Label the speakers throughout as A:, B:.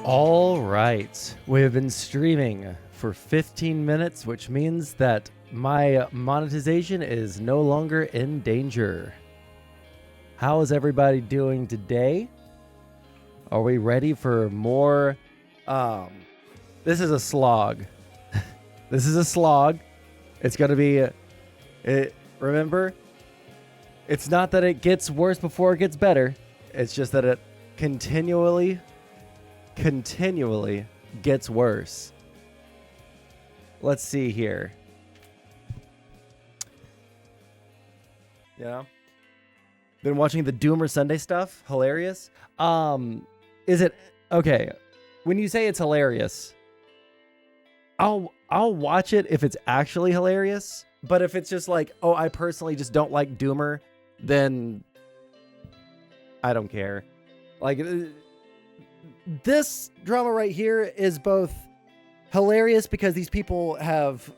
A: All right, we've been streaming for 15 minutes, which means that my monetization is no longer in danger. How is everybody doing today? Are we ready for more? This is a slog. This is a slog. It's going to be, remember, it's not that it gets worse before it gets better. It's just that it continually gets worse. Let's see here. You know, been watching the Doomer Sunday stuff. Hilarious. Is it okay? When you say it's hilarious, I'll watch it if it's actually hilarious. But if it's just like, oh, I personally just don't like Doomer, then I don't care. Like, this drama right here is both hilarious because these people have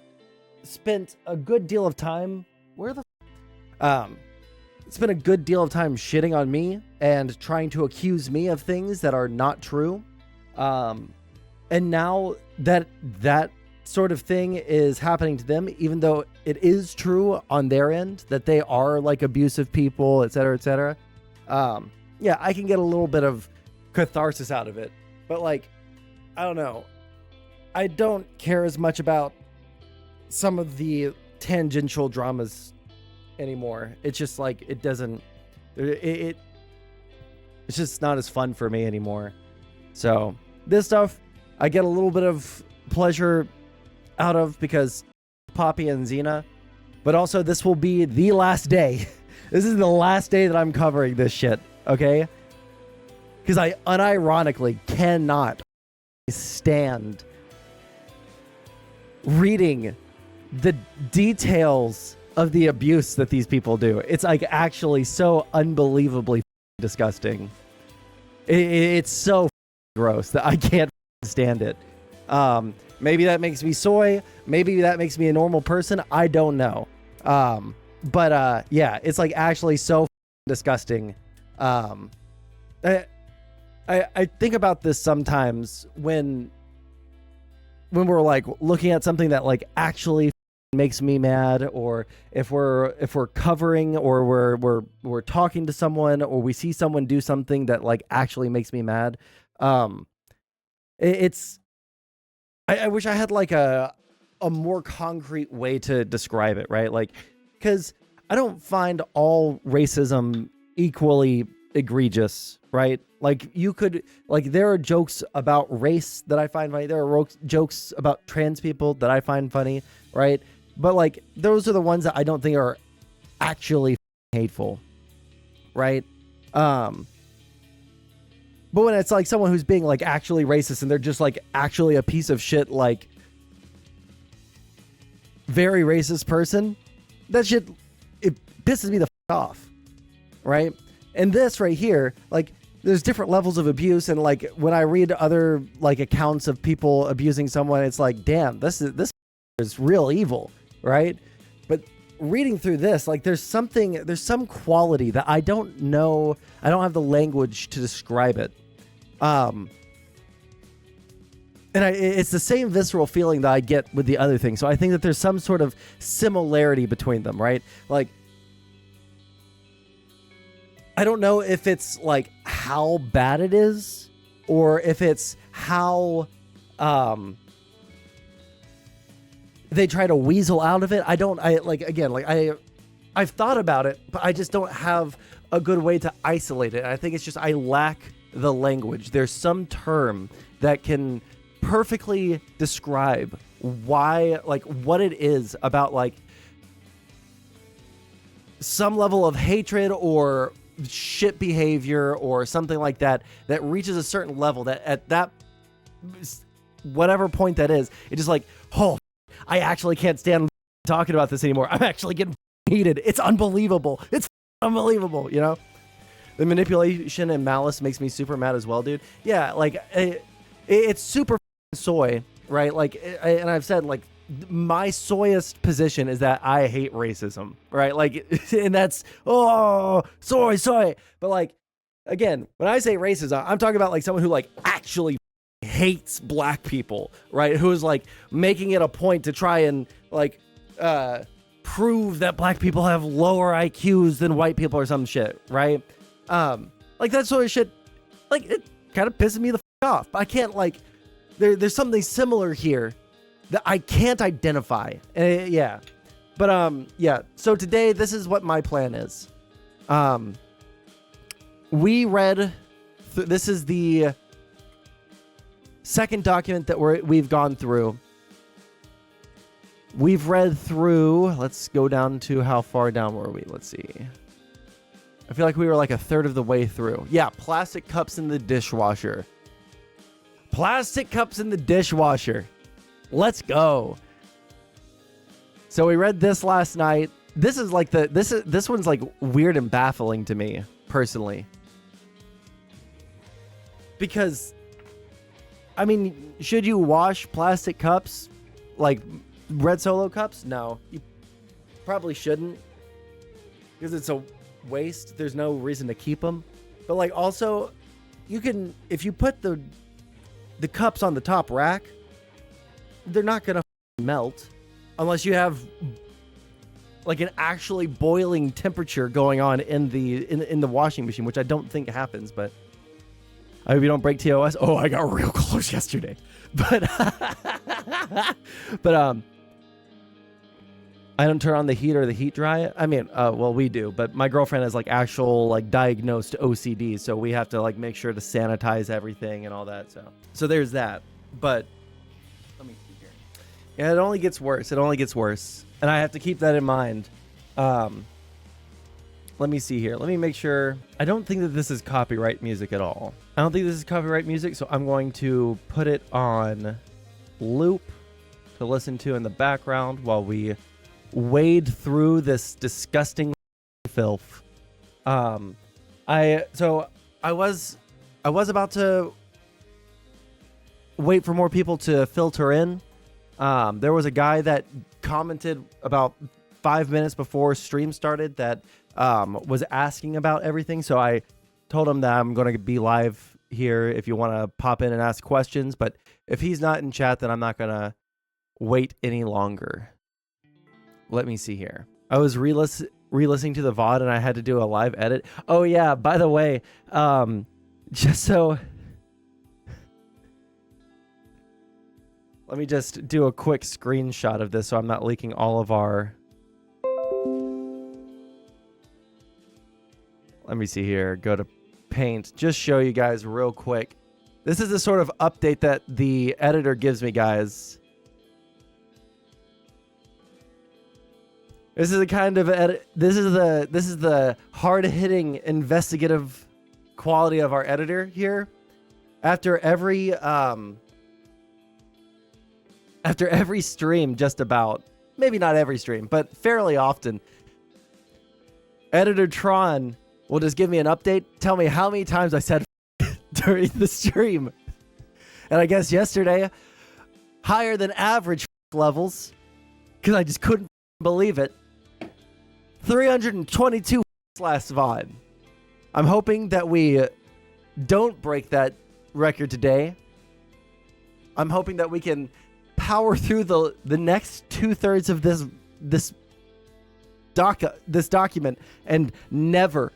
A: spent a good deal of time spent a good deal of time shitting on me and trying to accuse me of things that are not true. And now that sort of thing is happening to them, even though it is true on their end that they are like abusive people, etc., etc. Yeah, I can get a little bit of catharsis out of it, but like, I don't know. I don't care as much about some of the tangential dramas anymore. It's just like, it doesn't, it's just not as fun for me anymore. So this stuff I get a little bit of pleasure out of because Poppy and Xena, but also this will be the last day. This is the last day that I'm covering this shit. Okay. Because I unironically cannot stand reading the details of the abuse that these people do. It's like actually so unbelievably disgusting. It's so gross that I can't stand it. Maybe that makes me soy. Maybe that makes me a normal person. I don't know. But yeah, it's like actually so disgusting. I think about this sometimes when we're like looking at something that like actually makes me mad, or if we're covering or we're talking to someone, or we see someone do something that like actually makes me mad. It's I wish I had like a more concrete way to describe it, right? Like, because I don't find all racism equally egregious, right? Like, you could, like, there are jokes about race that I find funny. There are jokes about trans people that I find funny, right? But like, those are the ones that I don't think are actually hateful, right? But when it's like someone who's being like actually racist and they're just like actually a piece of shit, like very racist person, that shit, it pisses me the off, right? And this right here, like, there's different levels of abuse, and like when I read other like accounts of people abusing someone, it's like, damn, this is real evil, right? But reading through this, like, there's some quality that I don't know, I don't have the language to describe it. And it's the same visceral feeling that I get with the other thing. So I think that there's some sort of similarity between them, right? Like, I don't know if it's like how bad it is, or if it's how they try to weasel out of it. I've thought about it, but I just don't have a good way to isolate it. I think it's just I lack the language. There's some term that can perfectly describe why, like, what it is about like some level of hatred or shit behavior or something like that that reaches a certain level that at that whatever point that is, it just like, oh, I actually can't stand talking about this anymore. I'm actually getting heated. It's unbelievable. It's unbelievable, you know? The manipulation and malice makes me super mad as well, dude. Yeah, like, it's super soy, right? Like, and I've said, like, my soyest position is that I hate racism, right? Like, and that's, oh, soy. But like, again, when I say racism, I'm talking about like someone who like actually hates black people, right? Who is like making it a point to try and like prove that black people have lower IQs than white people or some shit, right? Like that sort of shit, like it kind of pisses me the fuck off. I can't like, there's something similar here that I can't identify. Yeah. But yeah, so today this is what my plan is. We read this is the second document that we've gone through. We've read through, let's go down to how far down were we? Let's see. I feel like we were like a third of the way through. Yeah, plastic cups in the dishwasher. Plastic cups in the dishwasher. Let's go. So we read this last night. This is like this one's like weird and baffling to me personally. Because I mean, should you wash plastic cups like red Solo cups? No, you probably shouldn't, because it's a waste. There's no reason to keep them. But like also, you can, if you put the cups on the top rack, they're not gonna melt unless you have like an actually boiling temperature going on in the washing machine, which I don't think happens. But I hope you don't break TOS. Oh, I got real close yesterday. But I don't turn on the heat or the heat dry. I mean, well, we do, but my girlfriend has like actual like diagnosed OCD, so we have to like make sure to sanitize everything and all that. So there's that. But let me see here. Yeah, it only gets worse. It only gets worse, and I have to keep that in mind. Let me see here. Let me make sure. I don't think that this is copyright music at all. I don't think this is copyright music, so I'm going to put it on loop to listen to in the background while we wade through this disgusting filth. I was about to wait for more people to filter in. There was a guy that commented about 5 minutes before stream started that was asking about everything. So I told him that I'm going to be live here if you want to pop in and ask questions. But if he's not in chat, then I'm not going to wait any longer. Let me see here. I was re-listening to the VOD and I had to do a live edit. Oh yeah, by the way, just so... Let me just do a quick screenshot of this so I'm not leaking all of our... Let me see here. Go to Paint. Just show you guys real quick. This is the sort of update that the editor gives me, guys. This is the kind of this is the hard-hitting investigative quality of our editor here. After every stream, just about, maybe not every stream, but fairly often, Editor Tron will just give me an update, tell me how many times I said during the stream. And I guess yesterday, higher than average levels, because I just couldn't believe it. 322 last VOD. I'm hoping that we don't break that record today. I'm hoping that we can power through the next 2/3 of this document and never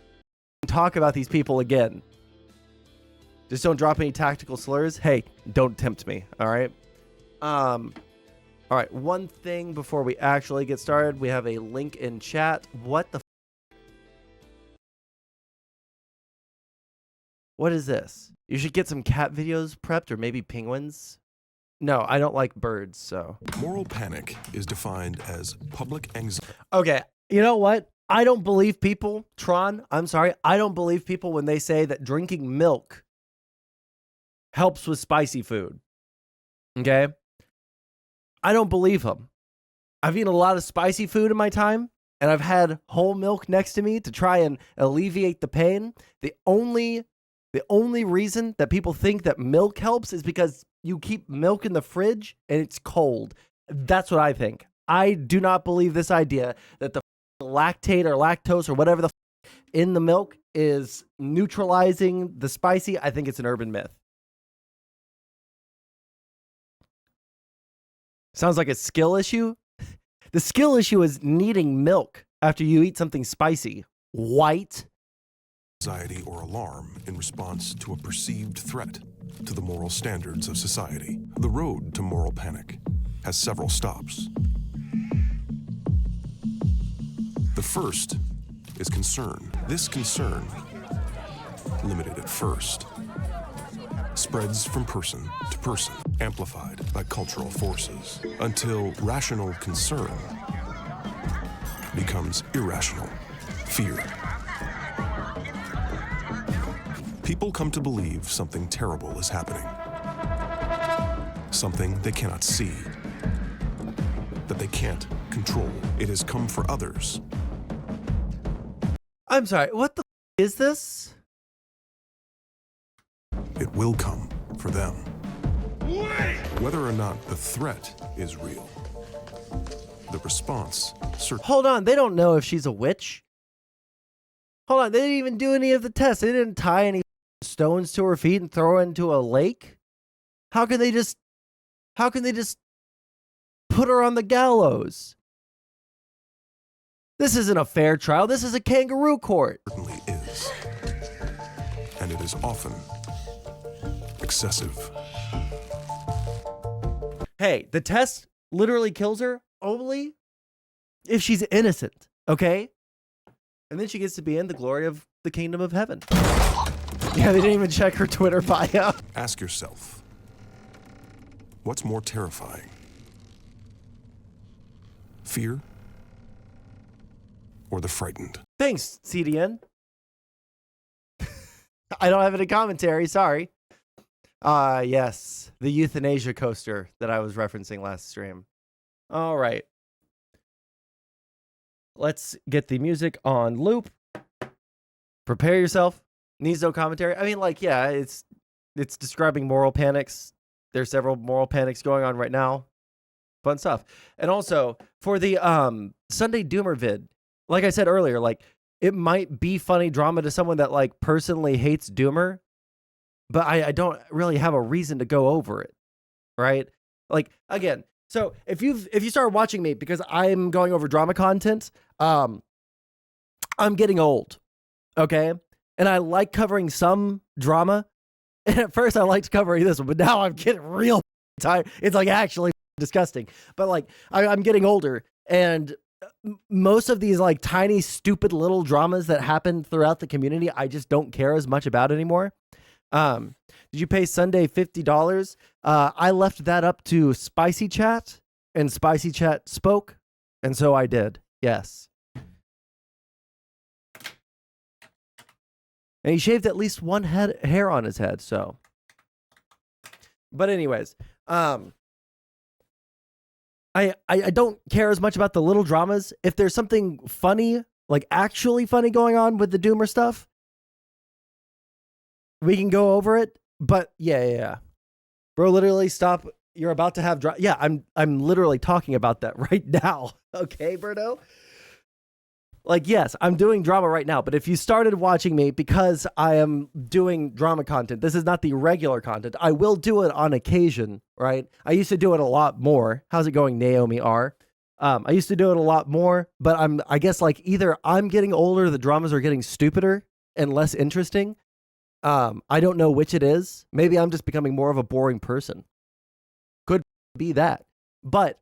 A: talk about these people again. Just don't drop any tactical slurs. Hey, don't tempt me. All right. All right. One thing before we actually get started, we have a link in chat. What the? What is this? You should get some cat videos prepped, or maybe penguins. No, I don't like birds. So
B: moral panic is defined as public anxiety.
A: Okay. You know what? I don't believe people, Tron, I'm sorry. I don't believe people when they say that drinking milk helps with spicy food. Okay? I don't believe them. I've eaten a lot of spicy food in my time, and I've had whole milk next to me to try and alleviate the pain. The only reason that people think that milk helps is because you keep milk in the fridge and it's cold. That's what I think. I do not believe this idea that the lactate or lactose or whatever the in the milk is neutralizing the spicy. I think it's an urban myth. Sounds like a skill issue. The skill issue is needing milk after you eat something spicy. White.
B: Anxiety or alarm in response to a perceived threat to the moral standards of society. The road to moral panic has several stops. The first is concern. This concern, limited at first, spreads from person to person, amplified by cultural forces, until rational concern becomes irrational fear. People come to believe something terrible is happening, something they cannot see, that they can't control. It has come for others.
A: I'm sorry, what the is this?
B: It will come for them. Whether or not the threat is real, the response certainly.
A: Hold on, they don't know if she's a witch. Hold on, they didn't even do any of the tests. They didn't tie any stones to her feet and throw her into a lake. How can they just put her on the gallows? This isn't a fair trial. This is a kangaroo court.
B: Certainly is. And it is often excessive.
A: Hey, the test literally kills her only if she's innocent, okay? And then she gets to be in the glory of the kingdom of heaven. Yeah, they didn't even check her Twitter bio.
B: Ask yourself, what's more terrifying? Fear or the frightened?
A: Thanks, CDN. I don't have any commentary, sorry. Yes, the euthanasia coaster that I was referencing last stream. All right. Let's get the music on loop. Prepare yourself. Needs no commentary. I mean, like, yeah, it's describing moral panics. There's several moral panics going on right now. Fun stuff. And also, for the Sunday Doomer vid, like I said earlier, like, it might be funny drama to someone that, like, personally hates Doomer, but I don't really have a reason to go over it, right? Like, again, so if you start watching me because I'm going over drama content, I'm getting old, okay? And I like covering some drama. And at first I liked covering this one, but now I'm getting real tired. It's like actually disgusting. But like I'm getting older, and most of these like tiny, stupid little dramas that happen throughout the community, I just don't care as much about anymore. Did you pay Sunday $50? I left that up to Spicy Chat, and Spicy Chat spoke, and so I did. Yes. And he shaved at least one hair on his head, so. But anyways, I don't care as much about the little dramas. If there's something funny, like actually funny going on with the Doomer stuff, we can go over it. But yeah. Bro, literally stop. You're about to have yeah, I'm literally talking about that right now. Okay, Berto? Like, yes, I'm doing drama right now, but if you started watching me because I am doing drama content, this is not the regular content. I will do it on occasion, right? I used to do it a lot more. How's it going, Naomi R? I used to do it a lot more, but I guess like either I'm getting older, the dramas are getting stupider and less interesting. I don't know which it is. Maybe I'm just becoming more of a boring person. Could be that. But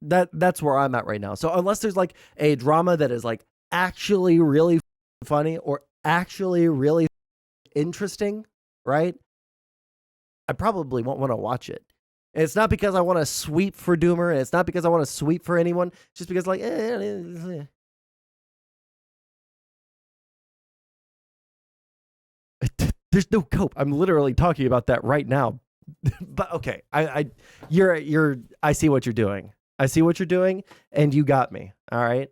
A: that's where I'm at right now. So unless there's like a drama that is like actually really funny or actually really interesting, right? I probably won't want to watch it. And it's not because I want to sweep for Doomer, and it's not because I want to sweep for anyone. It's just because like there's no cope. I'm literally talking about that right now. But okay, I see what you're doing. I see what you're doing, and you got me. All right.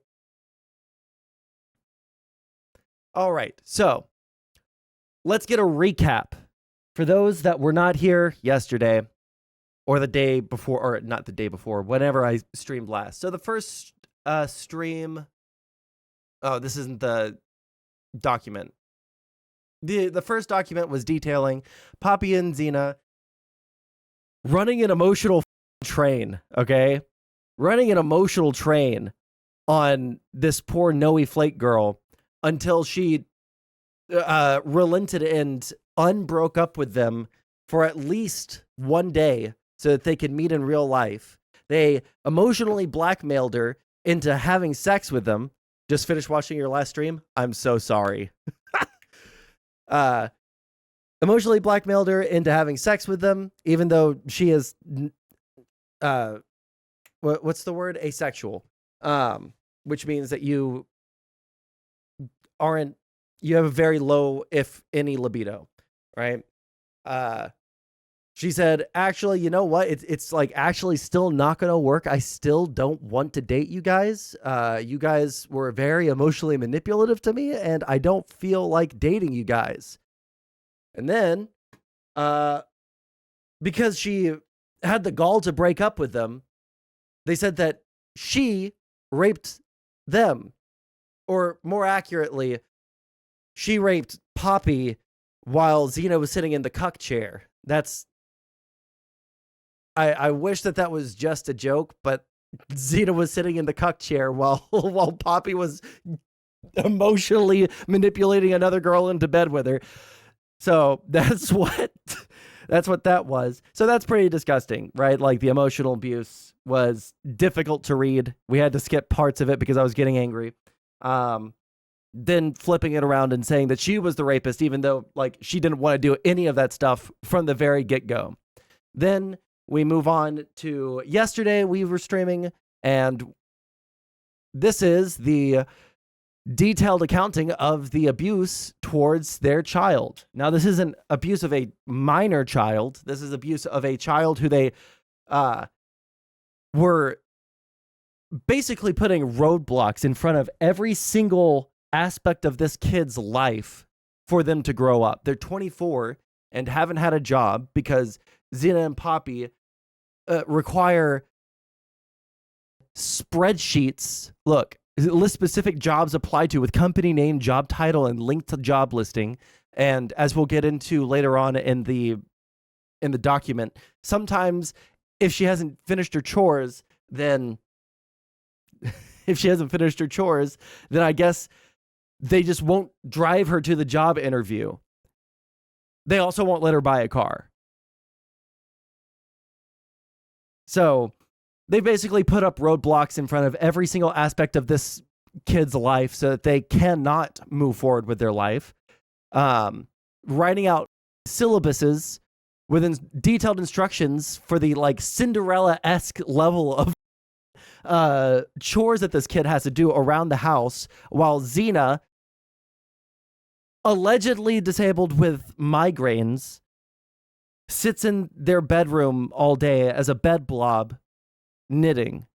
A: All right. So let's get a recap for those that were not here yesterday or the day before, or not the day before, whenever I streamed last. So the first stream. Oh, this isn't the document. The first document was detailing Poppy and Xena running an emotional train, okay? Running an emotional train on this poor Noe Flake girl until she relented and unbroke up with them for at least one day so that they could meet in real life. They emotionally blackmailed her into having sex with them. Just finished watching your last stream? I'm so sorry. Emotionally blackmailed her into having sex with them, even though she is, what's the word? Asexual. Which means that you have a very low, if any, libido, right? She said, actually, you know what? It's like actually still not going to work. I still don't want to date you guys. You guys were very emotionally manipulative to me, and I don't feel like dating you guys. And then, because she had the gall to break up with them, they said that she raped them. Or more accurately, she raped Poppy while Xena was sitting in the cuck chair. I wish that was just a joke, but Xena was sitting in the cuck chair while Poppy was emotionally manipulating another girl into bed with her. So that's what that was. So that's pretty disgusting, right? Like the emotional abuse was difficult to read. We had to skip parts of it because I was getting angry. Then flipping it around and saying that she was the rapist, even though like she didn't want to do any of that stuff from the very get-go. Then we move on to yesterday. We were streaming, and this is the detailed accounting of the abuse towards their child. Now, this isn't abuse of a minor child. This is abuse of a child who they were basically putting roadblocks in front of every single aspect of this kid's life for them to grow up. They're 24 and haven't had a job because Zena and Poppy require spreadsheets. Look, list specific jobs applied to with company name, job title, and link to job listing. And as we'll get into later on in the document, sometimes if she hasn't finished her chores, then I guess they just won't drive her to the job interview. They also won't let her buy a car. So they basically put up roadblocks in front of every single aspect of this kid's life so that they cannot move forward with their life. Writing out syllabuses with detailed instructions for the like Cinderella-esque level of chores that this kid has to do around the house, while Xena, allegedly disabled with migraines, sits in their bedroom all day as a bed blob knitting.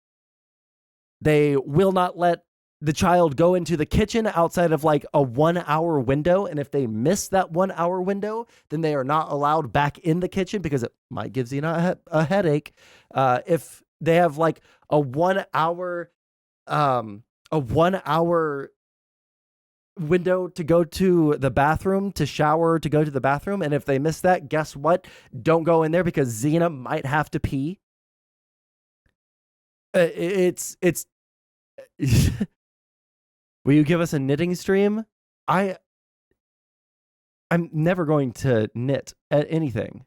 A: They will not let the child go into the kitchen outside of like a 1 hour window. And if they miss that 1 hour window, then they are not allowed back in the kitchen because it might give Xena a headache. If they have like a 1 hour window to go to the bathroom, to shower, to go to the bathroom. And if they miss that, guess what? Don't go in there because Xena might have to pee. It's will you give us a knitting stream? I'm never going to knit at anything.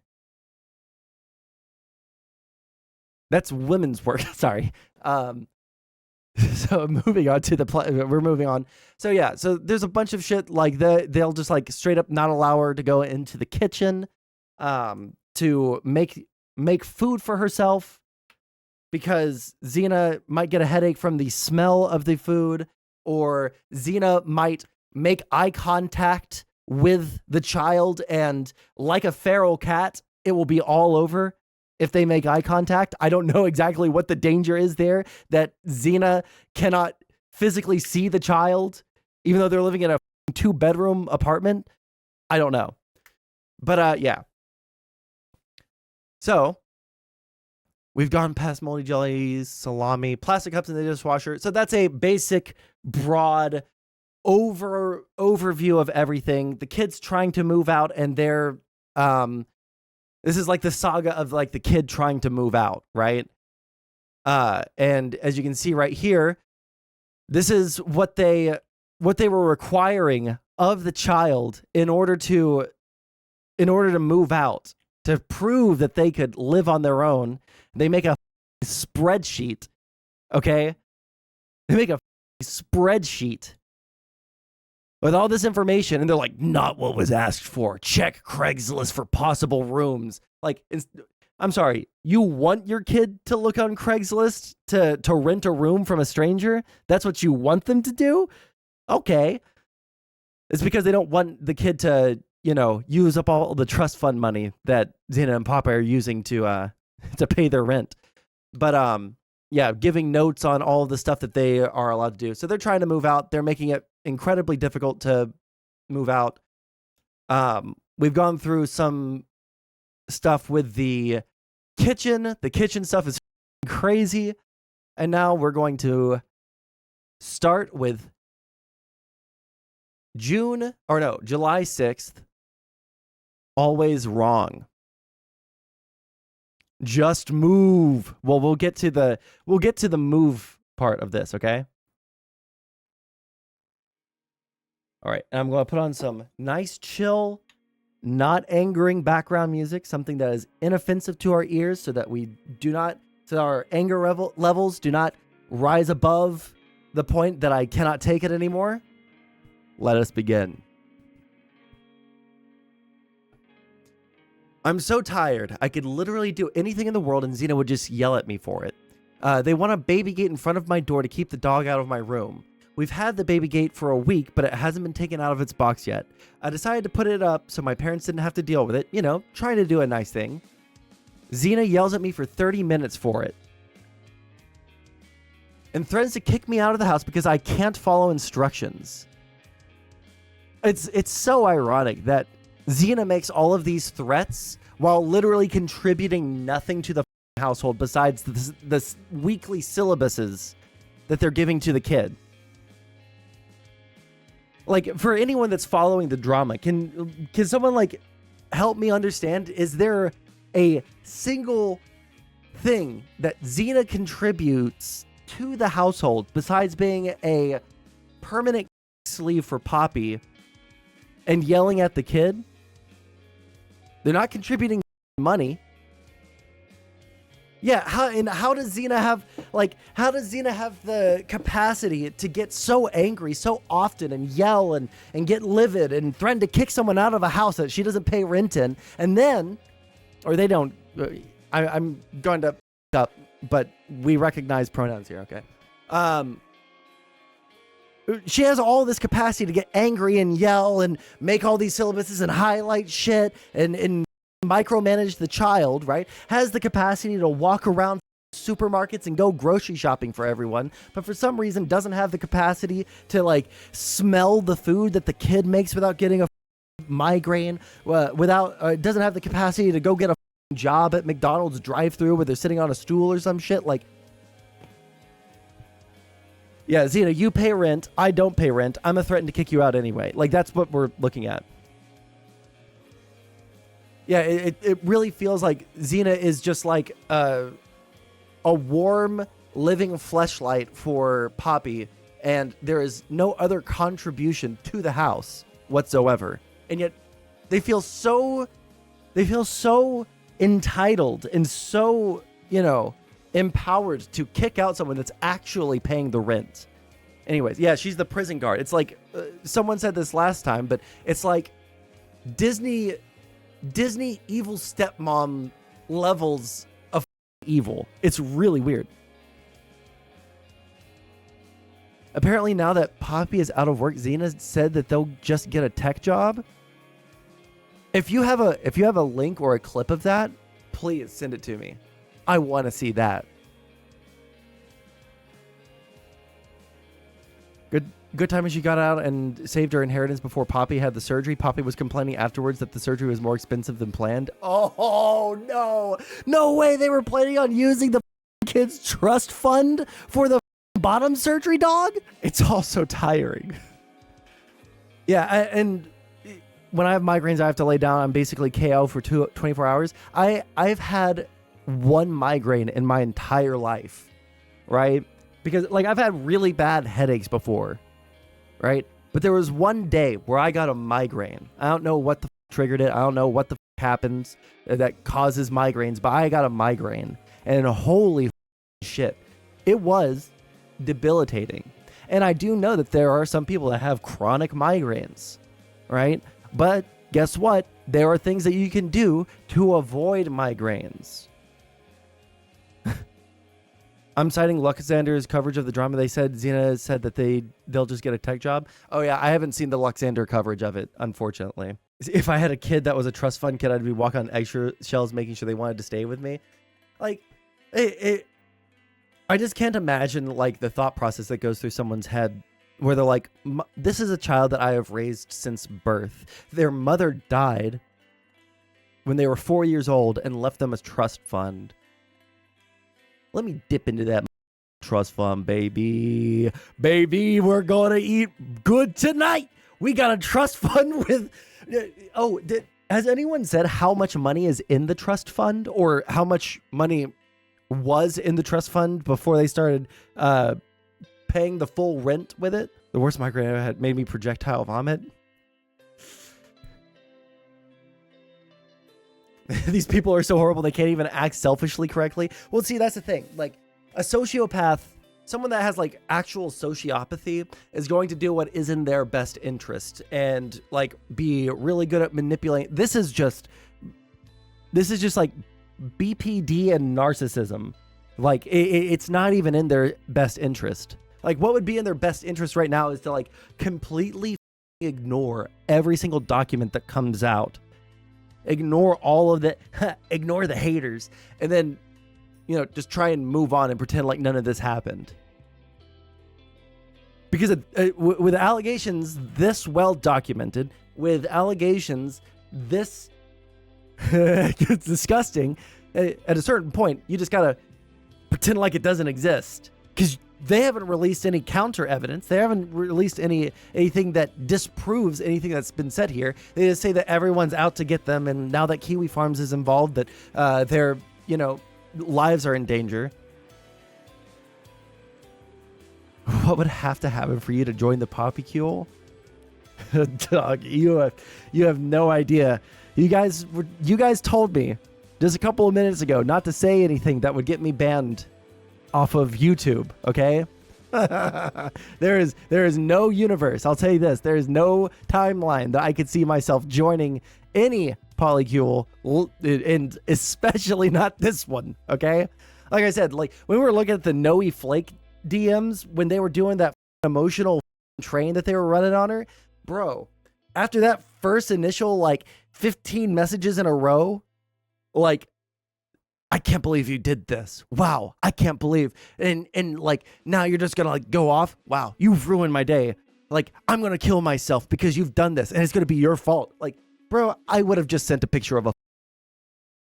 A: That's women's work. Sorry. So moving on to we're moving on. So yeah, so there's a bunch of shit like they'll just like straight up not allow her to go into the kitchen to make food for herself because Xena might get a headache from the smell of the food, or Xena might make eye contact with the child and like a feral cat, it will be all over if they make eye contact. I don't know exactly what the danger is there, that Xena cannot physically see the child, even though they're living in a 2-bedroom apartment. I don't know. But yeah. So we've gone past moldy jellies, salami, plastic cups in the dishwasher. So that's a basic, broad overview of everything. The kid's trying to move out, and they're this is like the saga of like the kid trying to move out, right? And as you can see right here, this is what they were requiring of the child in order to move out, to prove that they could live on their own. They make a spreadsheet, okay? They make a spreadsheet with all this information, and they're like, not what was asked for. Check Craigslist for possible rooms. Like, I'm sorry, you want your kid to look on Craigslist to rent a room from a stranger? That's what you want them to do? Okay. It's because they don't want the kid to, use up all the trust fund money that Zena and Poppy are using to pay their rent. But yeah, giving notes on all of the stuff that they are allowed to do. So they're trying to move out. They're making it incredibly difficult to move out. We've gone through some stuff with the kitchen. The kitchen stuff is crazy. And now we're going to start with July 6th. Always wrong. Just move. Well, we'll get to the move part of this, okay? All right, and I'm going to put on some nice, chill, not angering background music, something that is inoffensive to our ears, so that our anger levels do not rise above the point that I cannot take it anymore. Let us begin. I'm so tired. I could literally do anything in the world and Xena would just yell at me for it. They want a baby gate in front of my door to keep the dog out of my room. We've had the baby gate for a week, but it hasn't been taken out of its box yet. I decided to put it up so my parents didn't have to deal with it. Trying to do a nice thing. Xena yells at me for 30 minutes for it. And threatens to kick me out of the house because I can't follow instructions. It's so ironic that Xena makes all of these threats while literally contributing nothing to the household besides this weekly syllabuses that they're giving to the kid. Like, for anyone that's following the drama, can someone help me understand? Is there a single thing that Xena contributes to the household besides being a permanent sleeve for Poppy and yelling at the kid? They're not contributing money. Yeah, how does Xena have the capacity to get so angry so often and yell and get livid and threaten to kick someone out of a house that she doesn't pay rent in, and then, or they don't, I'm going to up, but we recognize pronouns here, okay? She has all this capacity to get angry and yell and make all these syllabuses and highlight shit and micromanage the child, right? Has the capacity to walk around supermarkets and go grocery shopping for everyone, but for some reason doesn't have the capacity to smell the food that the kid makes without getting a migraine, doesn't have the capacity to go get a job at McDonald's drive-thru where they're sitting on a stool or some shit. Yeah, Xena, you pay rent. I don't pay rent. I'm a threaten to kick you out anyway. That's what we're looking at. Yeah, it really feels like Xena is just a warm, living fleshlight for Poppy, and there is no other contribution to the house whatsoever. And yet, they feel so entitled and so, empowered to kick out someone that's actually paying the rent. Anyways, yeah, she's the prison guard. It's someone said this last time, but it's like Disney evil stepmom levels of evil. It's really weird. Apparently now that Poppy is out of work, Xena said that they'll just get a tech job. If you have a link or a clip of that, please send it to me. I want to see that. Good time as she got out and saved her inheritance before Poppy had the surgery. Poppy was complaining afterwards that the surgery was more expensive than planned. Oh, no. No way they were planning on using the kid's trust fund for the bottom surgery, dog. It's all so tiring. Yeah, and when I have migraines, I have to lay down. I'm basically KO for 24 hours. I've had one migraine in my entire life. right? Because like I've had really bad headaches before, right? But there was one day where I got a migraine. I don't know what the triggered it. I don't know what the happens that causes migraines, but I got a migraine, and holy shit, it was debilitating. And I do know that there are some people that have chronic migraines, right? But guess what? There are things that you can do to avoid migraines. I'm citing Luxander's coverage of the drama. They said Xena said that they'll just get a tech job. Oh yeah, I haven't seen the Luxander coverage of it, unfortunately. If I had a kid that was a trust fund kid, I'd be walking on eggshells making sure they wanted to stay with me. Like, I just can't imagine like the thought process that goes through someone's head where they're like, this is a child that I have raised since birth. Their mother died when they were 4 years old and left them a trust fund. Let me dip into that trust fund, baby. Baby, we're going to eat good tonight. We got a trust fund with... has anyone said how much money is in the trust fund, or how much money was in the trust fund before they started paying the full rent with it? The worst migraine I had made me projectile vomit. These people are so horrible they can't even act selfishly correctly. Well, see, that's the thing. Like, a sociopath, someone that has like actual sociopathy, is going to do what is in their best interest and like be really good at manipulating. This is just like BPD and narcissism. Like, it's not even in their best interest. Like, what would be in their best interest right now is to like completely ignore every single document that comes out. Ignore all of the, ignore the haters, and then, you know, just try and move on and pretend like none of this happened. Because with allegations this well documented, with allegations this it's disgusting, at a certain point, you just gotta pretend like it doesn't exist. Because they haven't released any counter evidence. They haven't released anything that disproves anything that's been said here. They just say that everyone's out to get them, and now that Kiwi Farms is involved, that their, you know, lives are in danger. What would have to happen for you to join the Poppycule? Dog, you have no idea. You guys told me just a couple of minutes ago not to say anything that would get me banned off of YouTube, okay? There is no universe. I'll tell you this. There is no timeline that I could see myself joining any polycule, and especially not this one, okay? Like I said, like when we were looking at the Noe Flake DMs, when they were doing that emotional train that they were running on her, bro, after that first initial like 15 messages in a row, like, I can't believe you did this. Wow, I can't believe. And like, now you're just gonna like go off. Wow, you've ruined my day. Like, I'm gonna kill myself because you've done this, and it's gonna be your fault. Like, bro, I would have just sent a picture of a.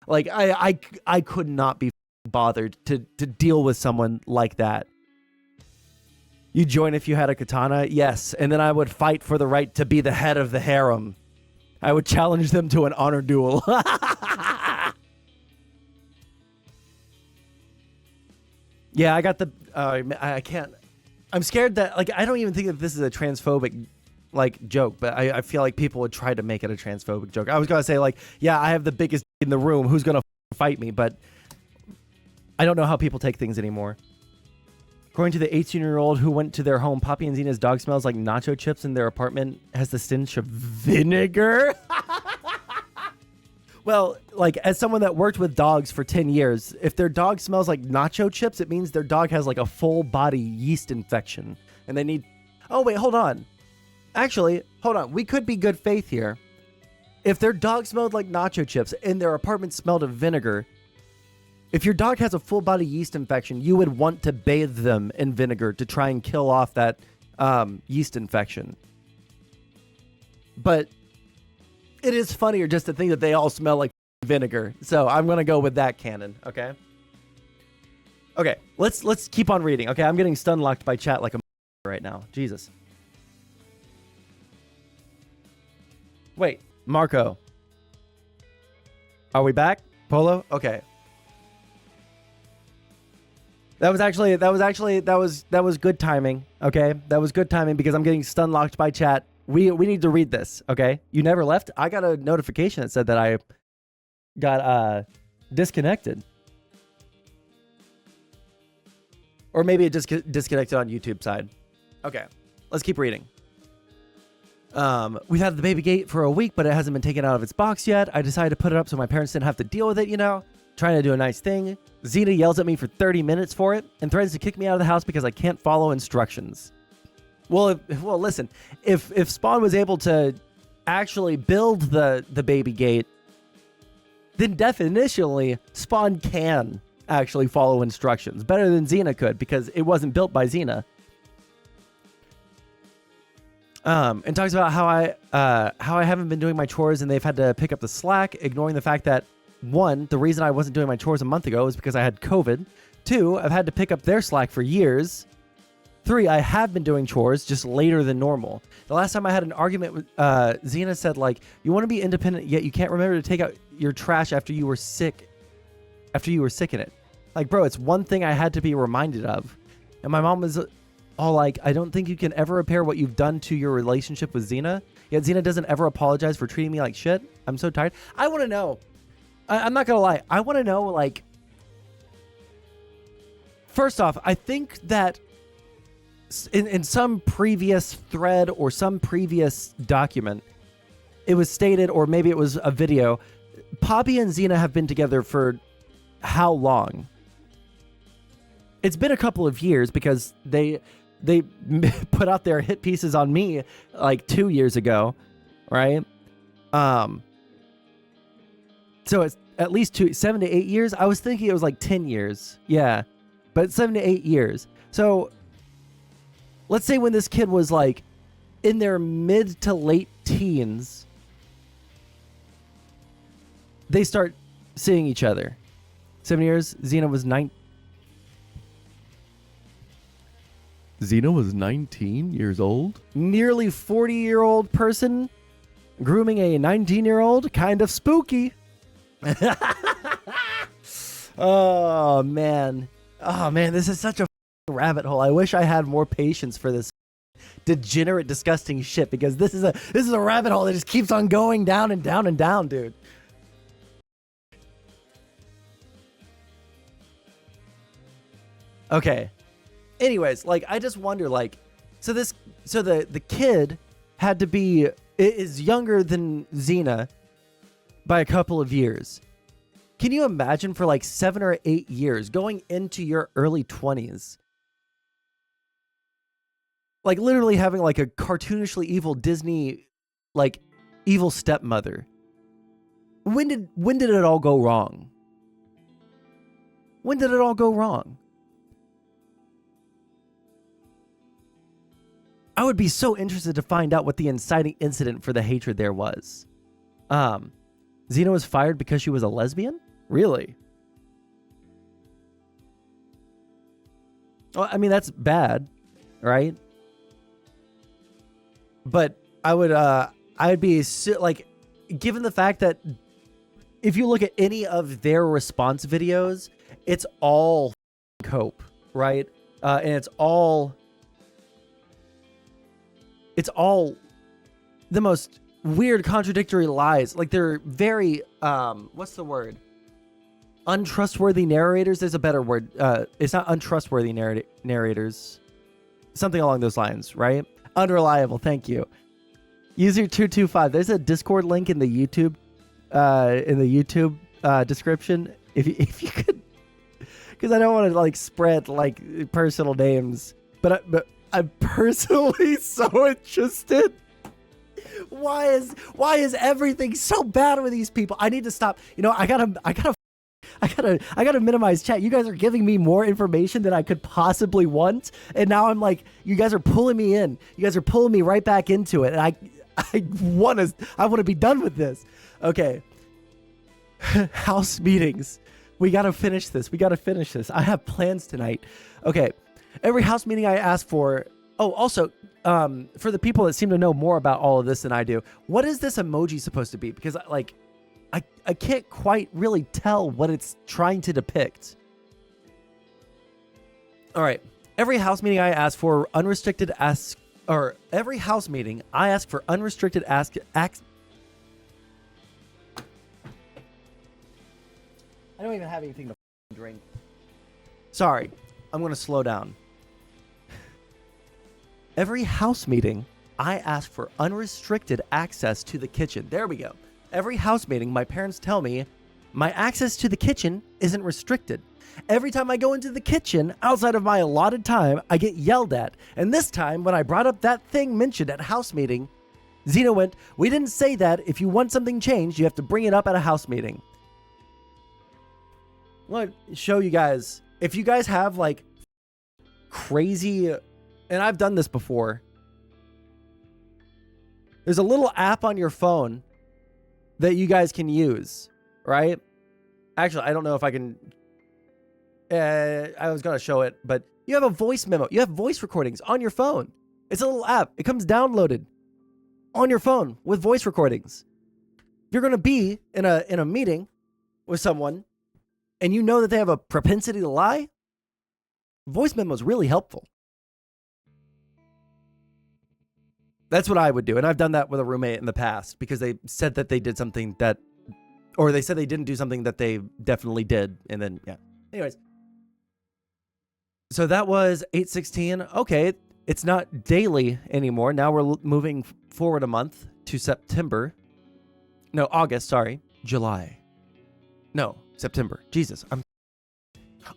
A: Like, I could not be bothered to deal with someone like that. You join if you had a katana, yes, and then I would fight for the right to be the head of the harem. I would challenge them to an honor duel. Yeah, I got the, I can't, I'm scared that, like, I don't even think that this is a transphobic, like, joke, but I feel like people would try to make it a transphobic joke. I was going to say, like, yeah, I have the biggest in the room, who's going to fight me, but I don't know how people take things anymore. According to the 18-year-old who went to their home, Poppy and Xena's dog smells like nacho chips, and their apartment has the stench of vinegar. Well, like, as someone that worked with dogs for 10 years, if their dog smells like nacho chips, it means their dog has like a full body yeast infection and they need... Oh, wait, hold on. Actually, hold on. We could be good faith here. If their dog smelled like nacho chips and their apartment smelled of vinegar, if your dog has a full body yeast infection, you would want to bathe them in vinegar to try and kill off that yeast infection. But it is funnier just to think that they all smell like vinegar. So I'm going to go with that canon, okay? Okay, let's keep on reading. Okay, I'm getting stun locked by chat like a right now. Jesus. Wait, Marco. Are we back? Polo? Okay. That was good timing. Okay, that was good timing because I'm getting stun locked by chat. We need to read this. Okay, you never left. I got a notification that said that I got disconnected, or maybe it just disconnected on YouTube side. Okay, let's keep reading. We've had the baby gate for a week, but it hasn't been taken out of its box yet. I decided to put it up so my parents didn't have to deal with it. You know, trying to do a nice thing. Xena yells at me for 30 minutes for it and threatens to kick me out of the house because I can't follow instructions. Well, listen, if Spawn was able to actually build the baby gate, then definitionally Spawn can actually follow instructions better than Xena could because it wasn't built by Xena. And talks about how I haven't been doing my chores and they've had to pick up the slack, ignoring the fact that 1, the reason I wasn't doing my chores a month ago is because I had COVID. 2, I've had to pick up their slack for years. 3, I have been doing chores just later than normal. The last time I had an argument with Xena said, like, you want to be independent, yet you can't remember to take out your trash after you were sick in it. Like, bro, it's one thing I had to be reminded of. And my mom was all like, I don't think you can ever repair what you've done to your relationship with Xena. Yet Xena doesn't ever apologize for treating me like shit. I'm so tired. I want to know. I'm not going to lie. I want to know, like, first off, I think that in some previous thread or some previous document, it was stated, or maybe it was a video, Poppy and Xena have been together for how long? It's been a couple of years because they put out their hit pieces on me like 2 years ago, right? So it's at least 7 to 8 years. I was thinking it was like 10 years. Yeah, but 7 to 8 years. So let's say when this kid was like in their mid to late teens, they start seeing each other. 7 years. Xena was 19 years old. Nearly 40-year-old person grooming a 19-year-old. Kind of spooky. Oh man, this is such a rabbit hole. I wish I had more patience for this degenerate, disgusting shit, because this is a rabbit hole that just keeps on going down and down and down, dude. Okay, anyways, like, I just wonder, like, so the kid had to be, is younger than Xena by a couple of years. Can you imagine for like 7 or 8 years going into your early 20s, like literally having like a cartoonishly evil Disney, like, evil stepmother? When did it all go wrong? When did it all go wrong? I would be so interested to find out what the inciting incident for the hatred there was. Xena was fired because she was a lesbian? Really? Well, I mean, that's bad, right? But I'd be like, given the fact that if you look at any of their response videos, it's all cope, right? And it's all the most weird, contradictory lies. Like, they're very, what's the word? Untrustworthy narrators. There's a better word. It's not untrustworthy narrators. Something along those lines, right? Unreliable. Thank you. User 225. There's a Discord link in the YouTube, description. If you could, because I don't want to like spread like personal names, but I'm personally so interested. Why is everything so bad with these people? I need to stop. You know, I gotta minimize chat. You guys are giving me more information than I could possibly want, and now I'm like, you guys are pulling me in. You guys are pulling me right back into it, and I want to be done with this. Okay. House meetings. We gotta finish this. I have plans tonight. Okay. Every house meeting I ask for. Oh, also, for the people that seem to know more about all of this than I do, what is this emoji supposed to be? Because like, I can't quite really tell what it's trying to depict. All right. Every house meeting I ask for unrestricted ask, or every house meeting I ask for unrestricted ask. I don't even have anything to drink. Sorry, I'm going to slow down. Every house meeting, I ask for unrestricted access to the kitchen. There we go. Every house meeting, my parents tell me my access to the kitchen isn't restricted. Every time I go into the kitchen outside of my allotted time, I get yelled at. And this time, when I brought up that thing mentioned at house meeting, Xena went, "We didn't say that. If you want something changed, you have to bring it up at a house meeting." I want to show you guys, if you guys have like crazy, and I've done this before, there's a little app on your phone that you guys can use, right? Actually, I don't know if I can, I was going to show it, but you have a voice memo. You have voice recordings on your phone. It's a little app. It comes downloaded on your phone with voice recordings. If you're going to be in a meeting with someone and you know that they have a propensity to lie, voice memo is really helpful. That's what I would do. And I've done that with a roommate in the past because they said that they did something that, or they said they didn't do something that they definitely did. And then, yeah. Anyways. So that was 8/16. Okay. It's not daily anymore. Now we're moving forward a month to September. No, August, sorry. July. No, September. Jesus, I'm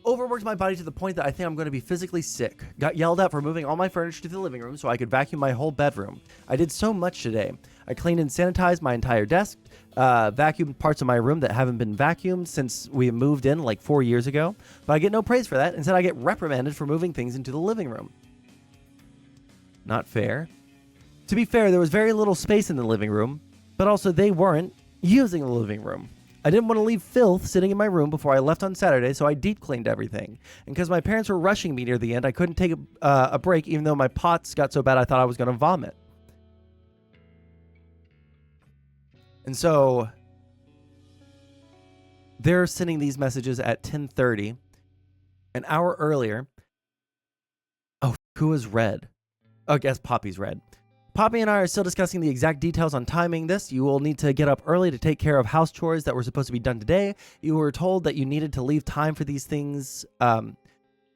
A: overworked my body to the point that I think I'm going to be physically sick. Got yelled at for moving all my furniture to the living room so I could vacuum my whole bedroom. I did so much today. I cleaned and sanitized my entire desk, vacuumed parts of my room that haven't been vacuumed since we moved in like 4 years ago. But I get no praise for that. Instead, I get reprimanded for moving things into the living room. Not fair. To be fair, there was very little space in the living room, but also they weren't using the living room. I didn't want to leave filth sitting in my room before I left on Saturday, so I deep cleaned everything. And because my parents were rushing me near the end, I couldn't take a break, even though my pots got so bad I thought I was going to vomit. And so they're sending these messages at 10:30. An hour earlier. Oh, who is red? Oh, I guess Poppy's red. Poppy and I are still discussing the exact details on timing this. You will need to get up early to take care of house chores that were supposed to be done today. You were told that you needed to leave time for these things.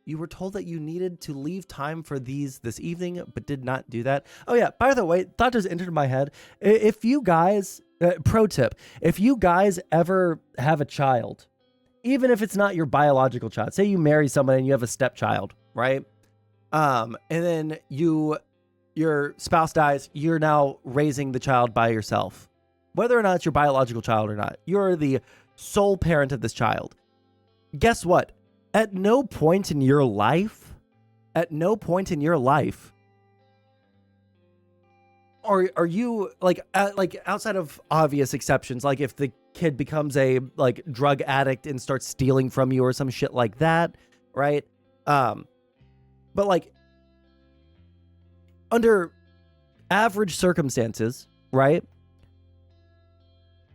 A: You were told that you needed to leave time for these this evening, but did not do that. Oh yeah, by the way, thought just entered my head. If you guys, pro tip, if you guys ever have a child, even if it's not your biological child, say you marry someone and you have a stepchild, right? And then your spouse dies, you're now raising the child by yourself. Whether or not it's your biological child or not, you're the sole parent of this child. Guess what? At no point in your life, are you like outside of obvious exceptions, like if the kid becomes a like drug addict and starts stealing from you or some shit like that, right? But like under average circumstances, right?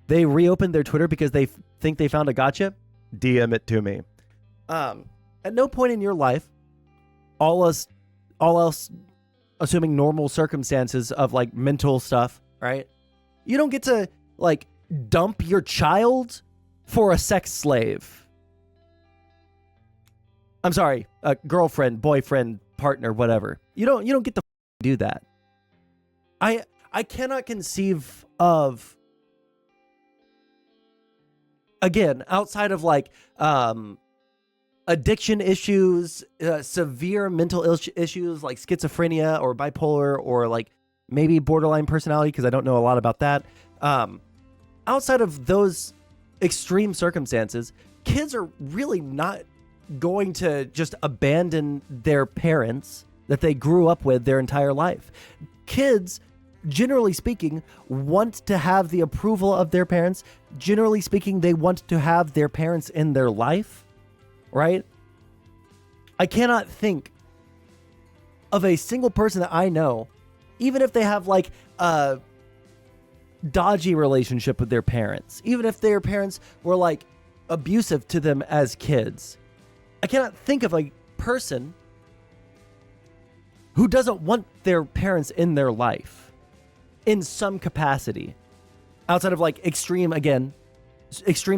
A: They reopened their Twitter because they think they found a gotcha. DM it to me. At no point in your life, all else assuming normal circumstances of like mental stuff, right? You don't get to like dump your child for a sex slave. I'm sorry, a girlfriend, boyfriend, partner, whatever. You don't get to do that. I cannot conceive of, again, outside of like addiction issues, severe mental issues like schizophrenia or bipolar or like maybe borderline personality, because I don't know a lot about that. Outside of those extreme circumstances, kids are really not going to just abandon their parents that they grew up with their entire life. Kids, generally speaking, want to have the approval of their parents. Generally speaking, they want to have their parents in their life, right? I cannot think of a single person that I know, even if they have like a dodgy relationship with their parents, even if their parents were like abusive to them as kids. I cannot think of a person who doesn't want their parents in their life in some capacity outside of like extreme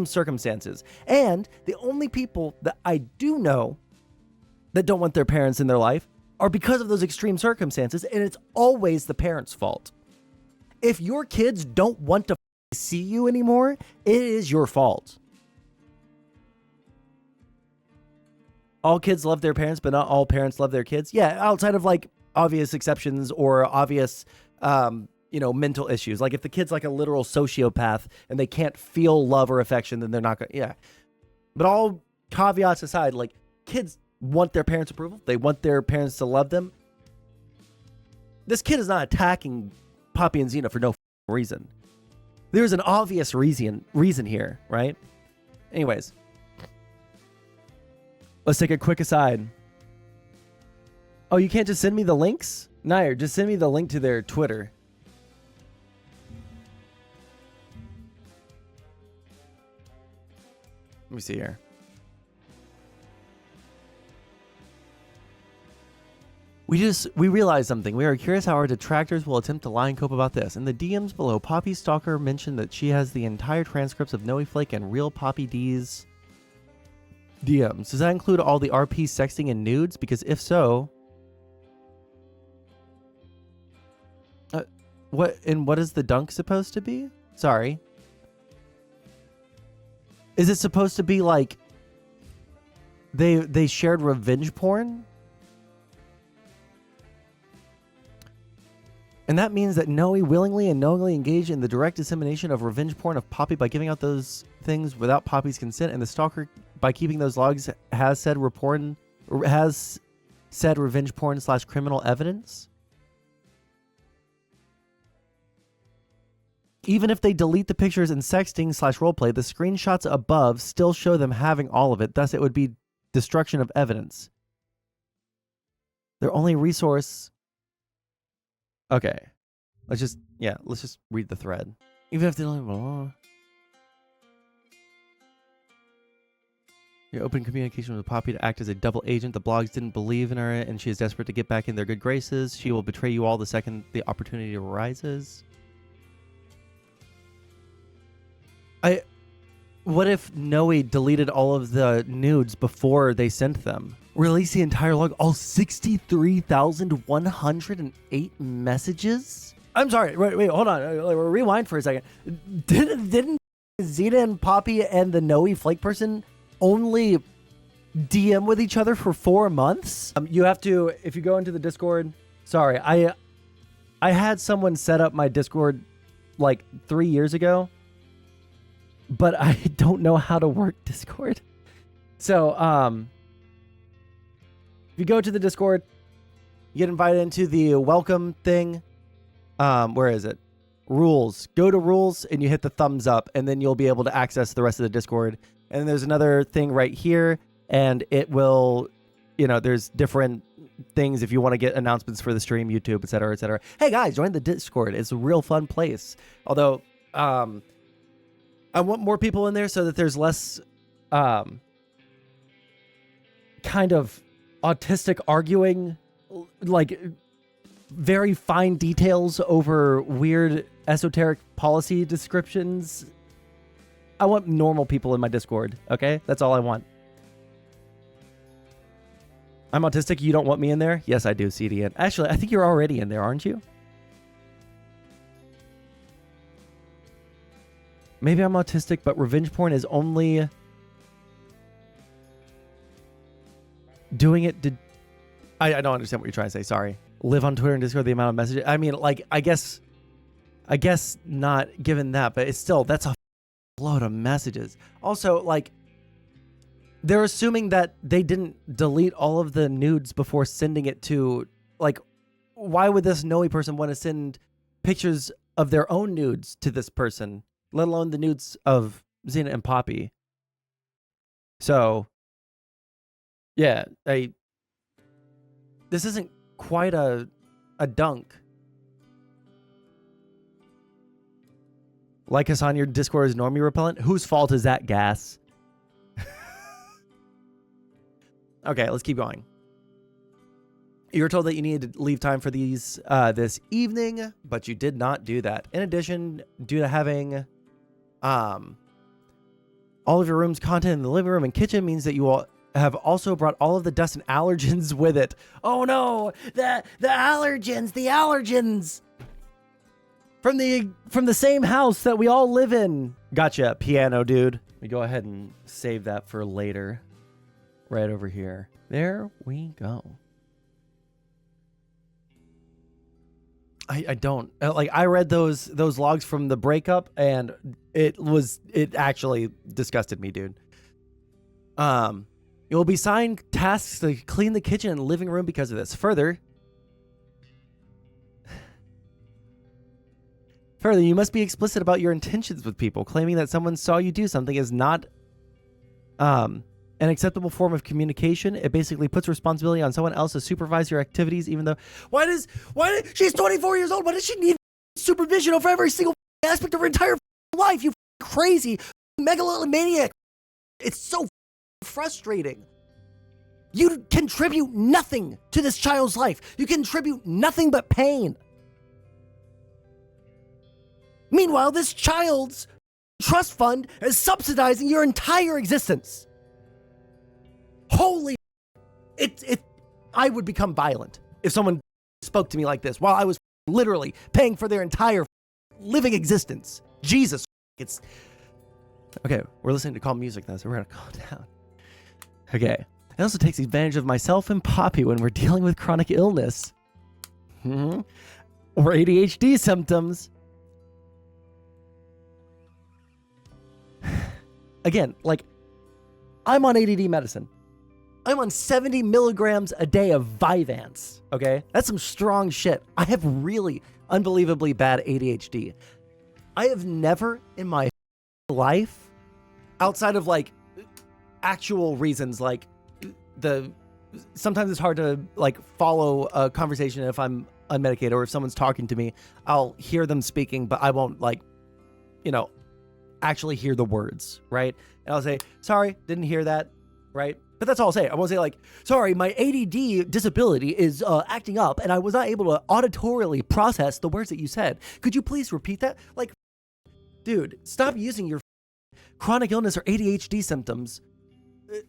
A: circumstances. And the only people that I do know that don't want their parents in their life are because of those extreme circumstances, and it's always the parents' fault. If your kids don't want to see you anymore, it is your fault. All kids love their parents, but not all parents love their kids. Yeah, outside of like obvious exceptions or obvious, mental issues. Like if the kid's like a literal sociopath and they can't feel love or affection, then they're not going to, yeah. But all caveats aside, like kids want their parents' approval. They want their parents to love them. This kid is not attacking Poppy and Xena for no reason. There's an obvious reason here, right? Anyways. Let's take a quick aside. Oh, you can't just send me the links? Nair, just send me the link to their Twitter. Let me see here. We realized something. We are curious how our detractors will attempt to lie and cope about this. In the DMs below, Poppy Stalker mentioned that she has the entire transcripts of Noe Flake and Real Poppy D's DMs. Does that include all the RP sexting and nudes? Because if so, what is the dunk supposed to be? Sorry. Is it supposed to be like they shared revenge porn? And that means that Noe willingly and knowingly engaged in the direct dissemination of revenge porn of Poppy by giving out those things without Poppy's consent, and the stalker, by keeping those logs, has said revenge porn / criminal evidence. Even if they delete the pictures and sexting / roleplay, the screenshots above still show them having all of it. Thus, it would be destruction of evidence. Their only resource. Okay, let's just read the thread. Even if they don't. Your open communication with Poppy to act as a double agent. The blogs didn't believe in her, and she is desperate to get back in their good graces. She will betray you all the second the opportunity arises. What if Noe deleted all of the nudes before they sent them? Release the entire log, all 63,108 messages? I'm sorry, wait, hold on. Rewind for a second. Didn't Zena and Poppy and the Noe Flake person only DM with each other for 4 months? You have to, if you go into the Discord, sorry, I had someone set up my Discord like 3 years ago, but I don't know how to work Discord. So, if you go to the Discord, you get invited into the welcome thing. Where is it? Rules. Go to rules and you hit the thumbs up, and then you'll be able to access the rest of the Discord. And then there's another thing right here, and it will, there's different things if you want to get announcements for the stream, YouTube, etc., etc. Hey guys, join the Discord. It's a real fun place. Although, I want more people in there so that there's less kind of autistic arguing, like very fine details over weird esoteric policy descriptions. I want normal people in my Discord, okay? That's all I want. I'm autistic, you don't want me in there? Yes, I do, CDN. Actually, I think you're already in there, aren't you? Maybe I'm autistic, but revenge porn is only doing it to... I don't understand what you're trying to say. Sorry. Live on Twitter and Discord, the amount of messages. I mean, like, I guess not given that, but it's still, that's a load of messages. Also, like, they're assuming that they didn't delete all of the nudes before sending it to, like, why would this Noe person want to send pictures of their own nudes to this person, let alone the nudes of Zena and Poppy? So, yeah, this isn't quite a dunk. Like us on your Discord is normie repellent? Whose fault is that, Gas? Okay, let's keep going. You were told that you needed to leave time for these this evening, but you did not do that. In addition, due to having all of your room's content in the living room and kitchen means that you all have also brought all of the dust and allergens with it. Oh no, the allergens from the same house that we all live in. Gotcha, piano dude. We go ahead and save that for later. Right over here. There we go. I don't like. I read those logs from the breakup, and it actually disgusted me, dude. You will be assigned tasks to clean the kitchen and living room because of this. Further, you must be explicit about your intentions with people. Claiming that someone saw you do something is not an acceptable form of communication. It basically puts responsibility on someone else to supervise your activities, even though she's 24 years old. Why does she need supervision over every single aspect of her entire life? You crazy megalomaniac. It's so frustrating. You contribute nothing to this child's life. You contribute nothing but pain. Meanwhile, this child's trust fund is subsidizing your entire existence. Holy, I would become violent if someone spoke to me like this while I was literally paying for their entire living existence. Jesus, it's okay. We're listening to calm music though, so we're gonna calm down. Okay. It also takes advantage of myself and Poppy when we're dealing with chronic illness. Or ADHD symptoms. Again, like, I'm on ADD medicine. I'm on 70 milligrams a day of Vyvanse, okay? That's some strong shit. I have really unbelievably bad ADHD. I have never in my life, outside of, like, actual reasons, like, sometimes it's hard to, like, follow a conversation if I'm unmedicated or if someone's talking to me. I'll hear them speaking, but I won't, like, actually hear the words, right? And I'll say, sorry, didn't hear that, right? But that's all I'll say. I won't say like, sorry, my ADD disability is acting up and I was not able to auditorily process the words that you said. Could you please repeat that? Like, dude, stop using your chronic illness or ADHD symptoms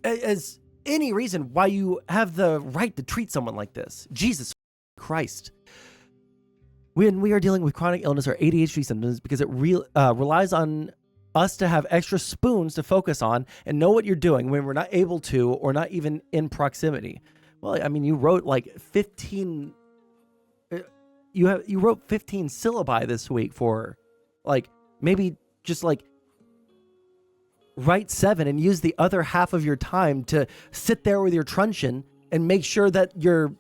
A: as any reason why you have the right to treat someone like this. Jesus Christ. When we are dealing with chronic illness or ADHD symptoms, because it relies on us to have extra spoons to focus on and know what you're doing when we're not able to or not even in proximity. Well, I mean, you wrote like 15 you wrote 15 syllabi this week for like maybe just like write 7 and use the other half of your time to sit there with your truncheon and make sure that your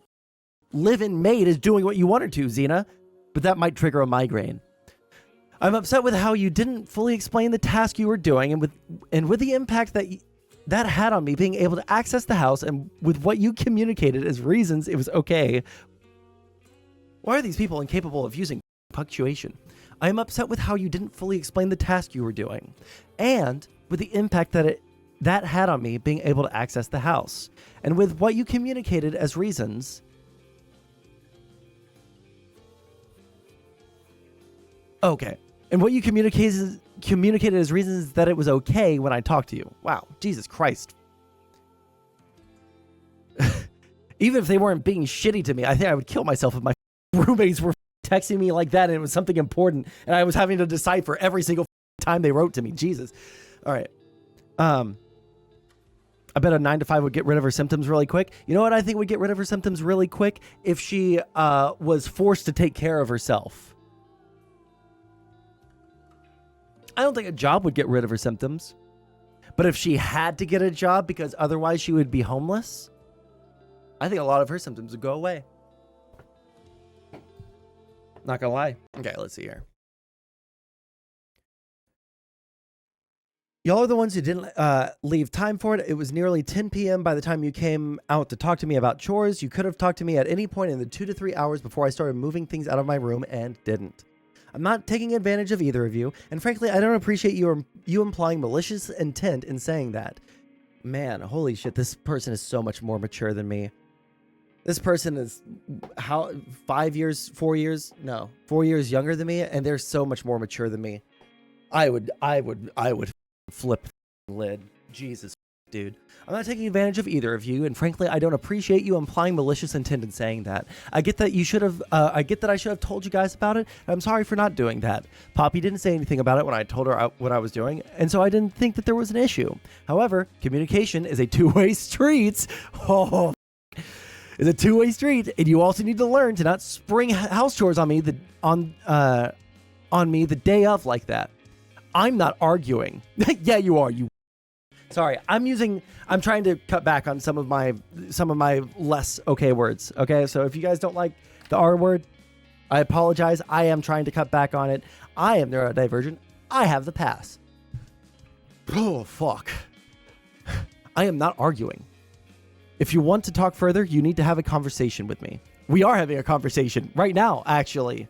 A: live-in maid is doing what you want her to, Xena. But that might trigger a migraine. I'm upset with how you didn't fully explain the task you were doing and with the impact that had on me being able to access the house, and with what you communicated as reasons it was okay. Why are these people incapable of using punctuation? I am upset with how you didn't fully explain the task you were doing and with the impact that had on me being able to access the house, and with what you communicated as reasons. Okay. And what you communicated as reasons that it was okay when I talked to you. Wow. Jesus Christ. Even if they weren't being shitty to me, I think I would kill myself if my roommates were texting me like that and it was something important and I was having to decipher every single time they wrote to me. Jesus. All right. I bet a 9 to 5 would get rid of her symptoms really quick. You know what I think would get rid of her symptoms really quick? If she was forced to take care of herself. I don't think a job would get rid of her symptoms. But if she had to get a job because otherwise she would be homeless, I think a lot of her symptoms would go away. Not gonna lie. Okay, let's see here. Y'all are the ones who didn't leave time for it. It was nearly 10 p.m. by the time you came out to talk to me about chores. You could have talked to me at any point in the 2 to 3 hours before I started moving things out of my room and didn't. I'm not taking advantage of either of you, and frankly, I don't appreciate you implying malicious intent in saying that. Man, holy shit, this person is so much more mature than me. This person is 4 years younger than me, and they're so much more mature than me. I would flip the lid. Jesus, dude. I'm not taking advantage of either of you, and frankly, I don't appreciate you implying malicious intent in saying that. I get that you should have. I get that I should have told you guys about it. I'm sorry for not doing that. Poppy didn't say anything about it when I told her what I was doing, and so I didn't think that there was an issue. However, communication is a two-way street. Oh, it's a two-way street, and you also need to learn to not spring house chores on me on me the day of like that. I'm not arguing. Yeah, you are. You. Sorry, I'm trying to cut back on some of my less okay words. Okay, so if you guys don't like the R word, I apologize. I am trying to cut back on it. I am neurodivergent. I have the pass. Oh, fuck. I am not arguing. If you want to talk further, you need to have a conversation with me. We are having a conversation right now, actually.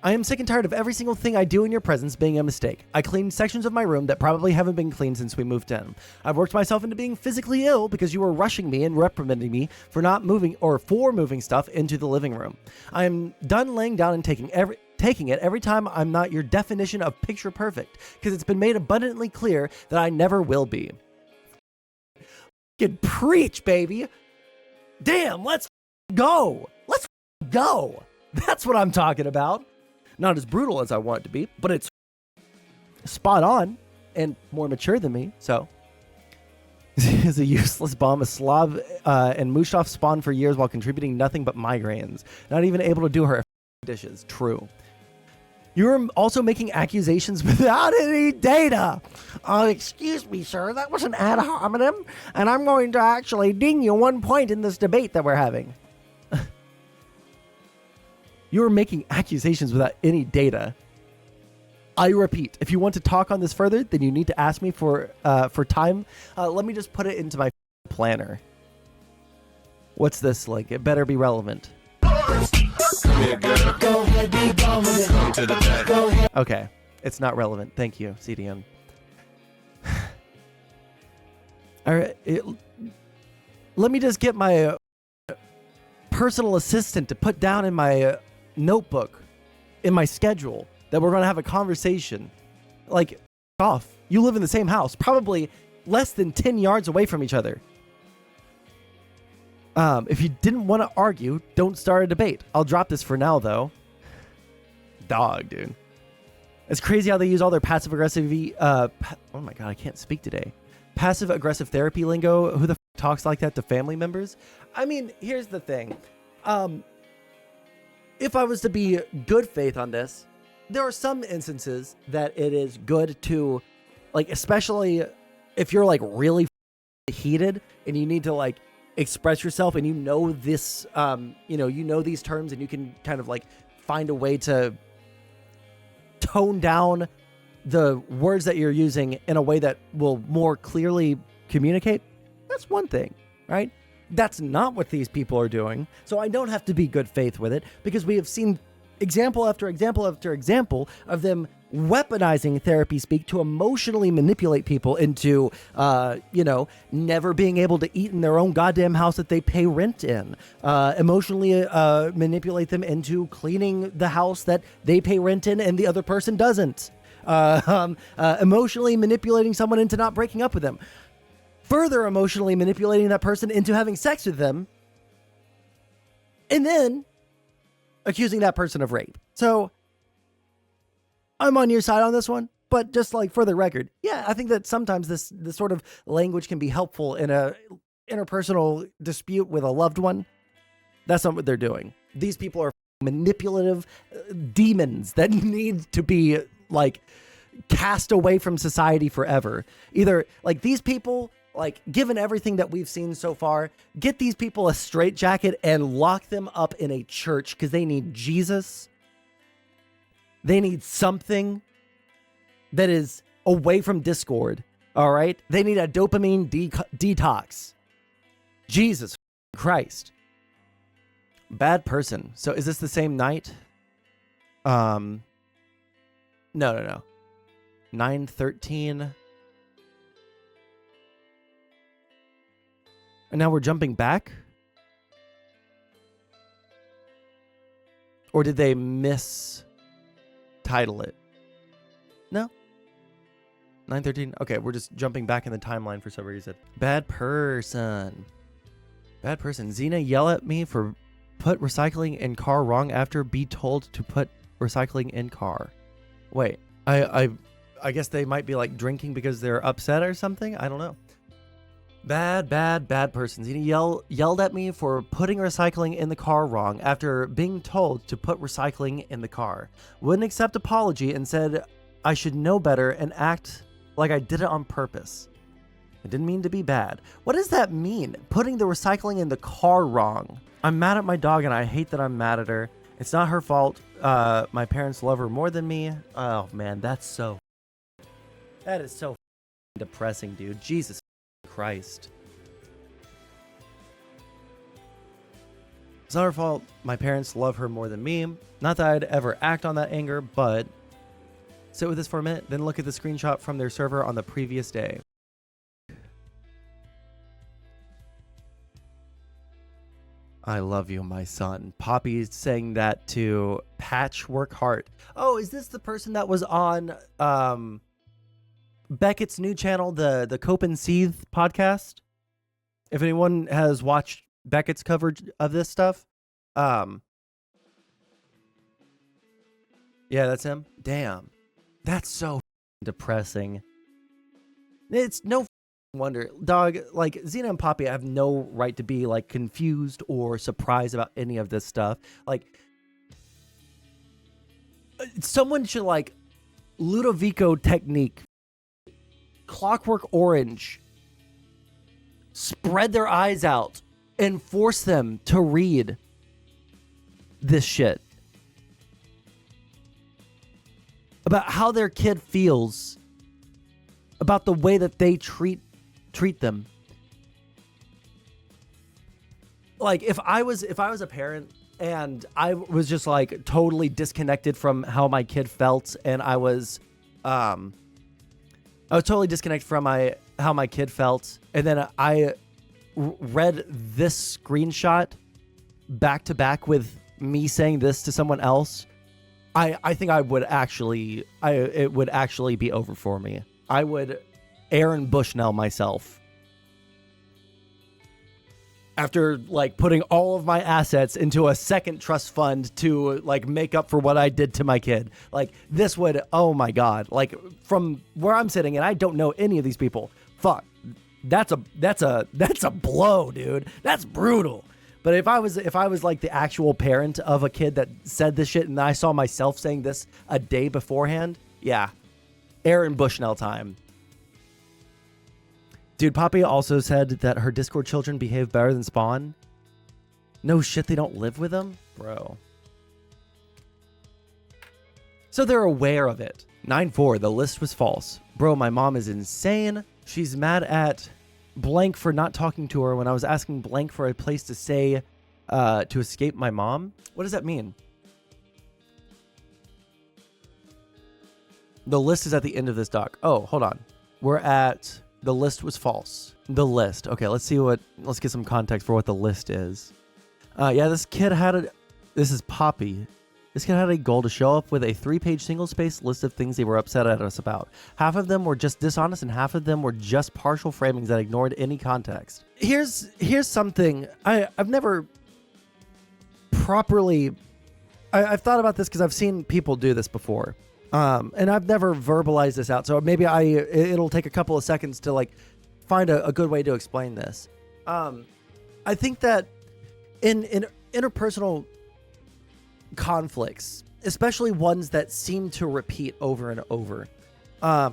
A: I am sick and tired of every single thing I do in your presence being a mistake. I cleaned sections of my room that probably haven't been cleaned since we moved in. I've worked myself into being physically ill because you were rushing me and reprimanding me for not moving or for moving stuff into the living room. I am done laying down and taking it every time I'm not your definition of picture perfect, because it's been made abundantly clear that I never will be. Fucking preach, baby. Damn, let's go. Let's go. That's what I'm talking about. Not as brutal as I want it to be, but it's spot on and more mature than me, so. Is a useless bomb. A Slav and Mushov spawned for years while contributing nothing but migraines. Not even able to do her dishes. True. You're also making accusations without any data. Excuse me, sir. That was an ad hominem, and I'm going to actually ding you 1 point in this debate that we're having. You're making accusations without any data. I repeat, if you want to talk on this further, then you need to ask me for time. Let me just put it into my planner. What's this like? It better be relevant. Okay, it's not relevant. Thank you, CDN. All right, let me just get my personal assistant to put down in my notebook, in my schedule, that we're going to have a conversation. Like, off. You live in the same house, probably less than 10 yards away from each other. If you didn't want to argue, don't start a debate. I'll drop this for now, though. Dog, dude. It's crazy how they use all their passive-aggressive... oh my god, I can't speak today. Passive-aggressive therapy lingo. Who the f*** talks like that to family members? I mean, here's the thing. If I was to be good faith on this, there are some instances that it is good to, like, especially if you're, like, really heated and you need to, like, express yourself and you know this, you know these terms and you can kind of, like, find a way to tone down the words that you're using in a way that will more clearly communicate. That's one thing, right? That's not what these people are doing. So I don't have to be good faith with it, because we have seen example after example after example of them weaponizing therapy speak to emotionally manipulate people into, never being able to eat in their own goddamn house that they pay rent in. Emotionally manipulate them into cleaning the house that they pay rent in and the other person doesn't. Emotionally manipulating someone into not breaking up with them. Further emotionally manipulating that person into having sex with them. And then accusing that person of rape. So I'm on your side on this one, but just like for the record, yeah, I think that sometimes this sort of language can be helpful in a interpersonal dispute with a loved one. That's not what they're doing. These people are manipulative demons that need to be, like, cast away from society forever. Either, like, these people, like, given everything that we've seen so far, get these people a straitjacket and lock them up in a church, because they need Jesus. They need something that is away from discord, all right? They need a dopamine detox. Jesus Christ. Bad person. So is this the same night? No. 9/13. And now we're jumping back? Or did they mistitle it? No? 9:13? Okay, we're just jumping back in the timeline for some reason. Bad person. Bad person. Xena yell at me for put recycling in car wrong after be told to put recycling in car. Wait, I guess they might be like drinking because they're upset or something. I don't know. Bad person. Xena yelled at me for putting recycling in the car wrong after being told to put recycling in the car. Wouldn't accept apology and said I should know better and act like I did it on purpose. I didn't mean to be bad. What does that mean? Putting the recycling in the car wrong. I'm mad at my dog and I hate that I'm mad at her. It's not her fault. My parents love her more than me. Oh man, that is so depressing, dude. Jesus Christ. It's not her fault. My parents love her more than me. Not that I'd ever act on that anger, but sit with this for a minute, then look at the screenshot from their server on the previous day. I love you, my son. Poppy's saying that to Patchwork Heart. Oh, is this the person that was on Beckett's new channel, the Cope and Seethe podcast? If anyone has watched Beckett's coverage of this stuff, yeah, that's him. Damn, that's so depressing. It's no wonder, dog. Like Xena and Poppy have no right to be like confused or surprised about any of this stuff. Like, someone should like Ludovico technique, Clockwork Orange, spread their eyes out and force them to read this shit about how their kid feels about the way that they treat them. Like if I was a parent and I was just like totally disconnected from how my kid felt, and I was totally disconnected from how my kid felt, and then I read this screenshot back to back with me saying this to someone else, I think it would actually be over for me. I would Aaron Bushnell myself. After like putting all of my assets into a second trust fund to like make up for what I did to my kid. Like this would, oh my God, like from where I'm sitting, and I don't know any of these people. Fuck. That's a blow, dude. That's brutal. But if I was like the actual parent of a kid that said this shit and I saw myself saying this a day beforehand, yeah. Aaron Bushnell time. Dude, Poppy also said that her Discord children behave better than Spawn. No shit, they don't live with them? Bro. So they're aware of it. 9-4, the list was false. Bro, my mom is insane. She's mad at blank for not talking to her when I was asking blank for a place to stay to escape my mom. What does that mean? The list is at the end of this doc. Oh, hold on. We're at... The list was false. The list. Okay, let's get some context for what the list is. Yeah, this is Poppy. This kid had a goal to show up with a 3-page single-spaced list of things they were upset at us about. Half of them were just dishonest and half of them were just partial framings that ignored any context. Here's something I've never properly... I've thought about this because I've seen people do this before. And I've never verbalized this out, so maybe it'll take a couple of seconds to like find a good way to explain this. I think that in interpersonal conflicts, especially ones that seem to repeat over and over, at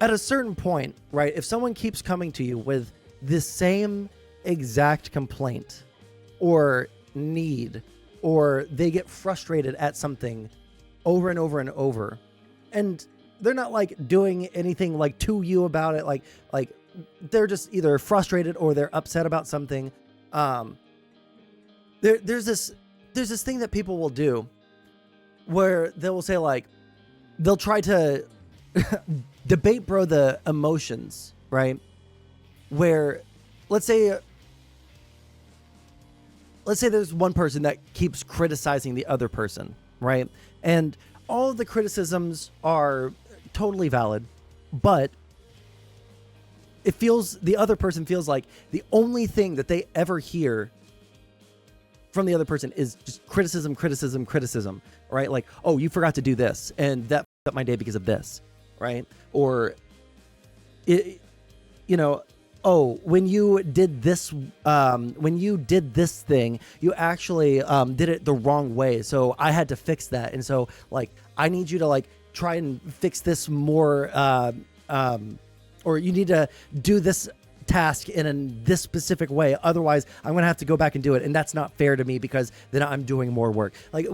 A: a certain point, right, if someone keeps coming to you with the same exact complaint or need, or they get frustrated at something over and over and over, and they're not like doing anything like to you about it, like they're just either frustrated or they're upset about something. There's this thing that people will do where they will say, like, they'll try to debate bro the emotions, right? Where let's say let's say there's one person that keeps criticizing the other person, right? And all of the criticisms are totally valid, but the other person feels like the only thing that they ever hear from the other person is just criticism, criticism, criticism, right? Like, oh, you forgot to do this, and that fucked up my day because of this, right? Or, oh, when you did this thing, you actually did it the wrong way, so I had to fix that, and so like I need you to like try and fix this more, or you need to do this task in this specific way, otherwise I'm gonna have to go back and do it, and that's not fair to me because then I'm doing more work. Like,